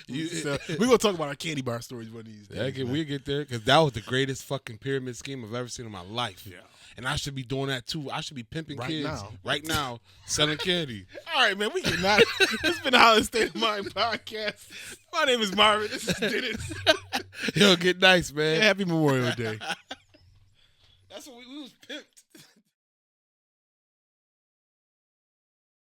We're gonna talk about our candy bar stories one of these days. We get there because that was the greatest fucking pyramid scheme I've ever seen in my life. Yeah. And I should be doing that too. I should be pimping kids right now, selling candy. All right, man. We get not. It's been the Highland State of Mind podcast. My name is Marvin. This is Dennis. Yo, get nice, man. Happy Memorial Day. That's what we was pimped.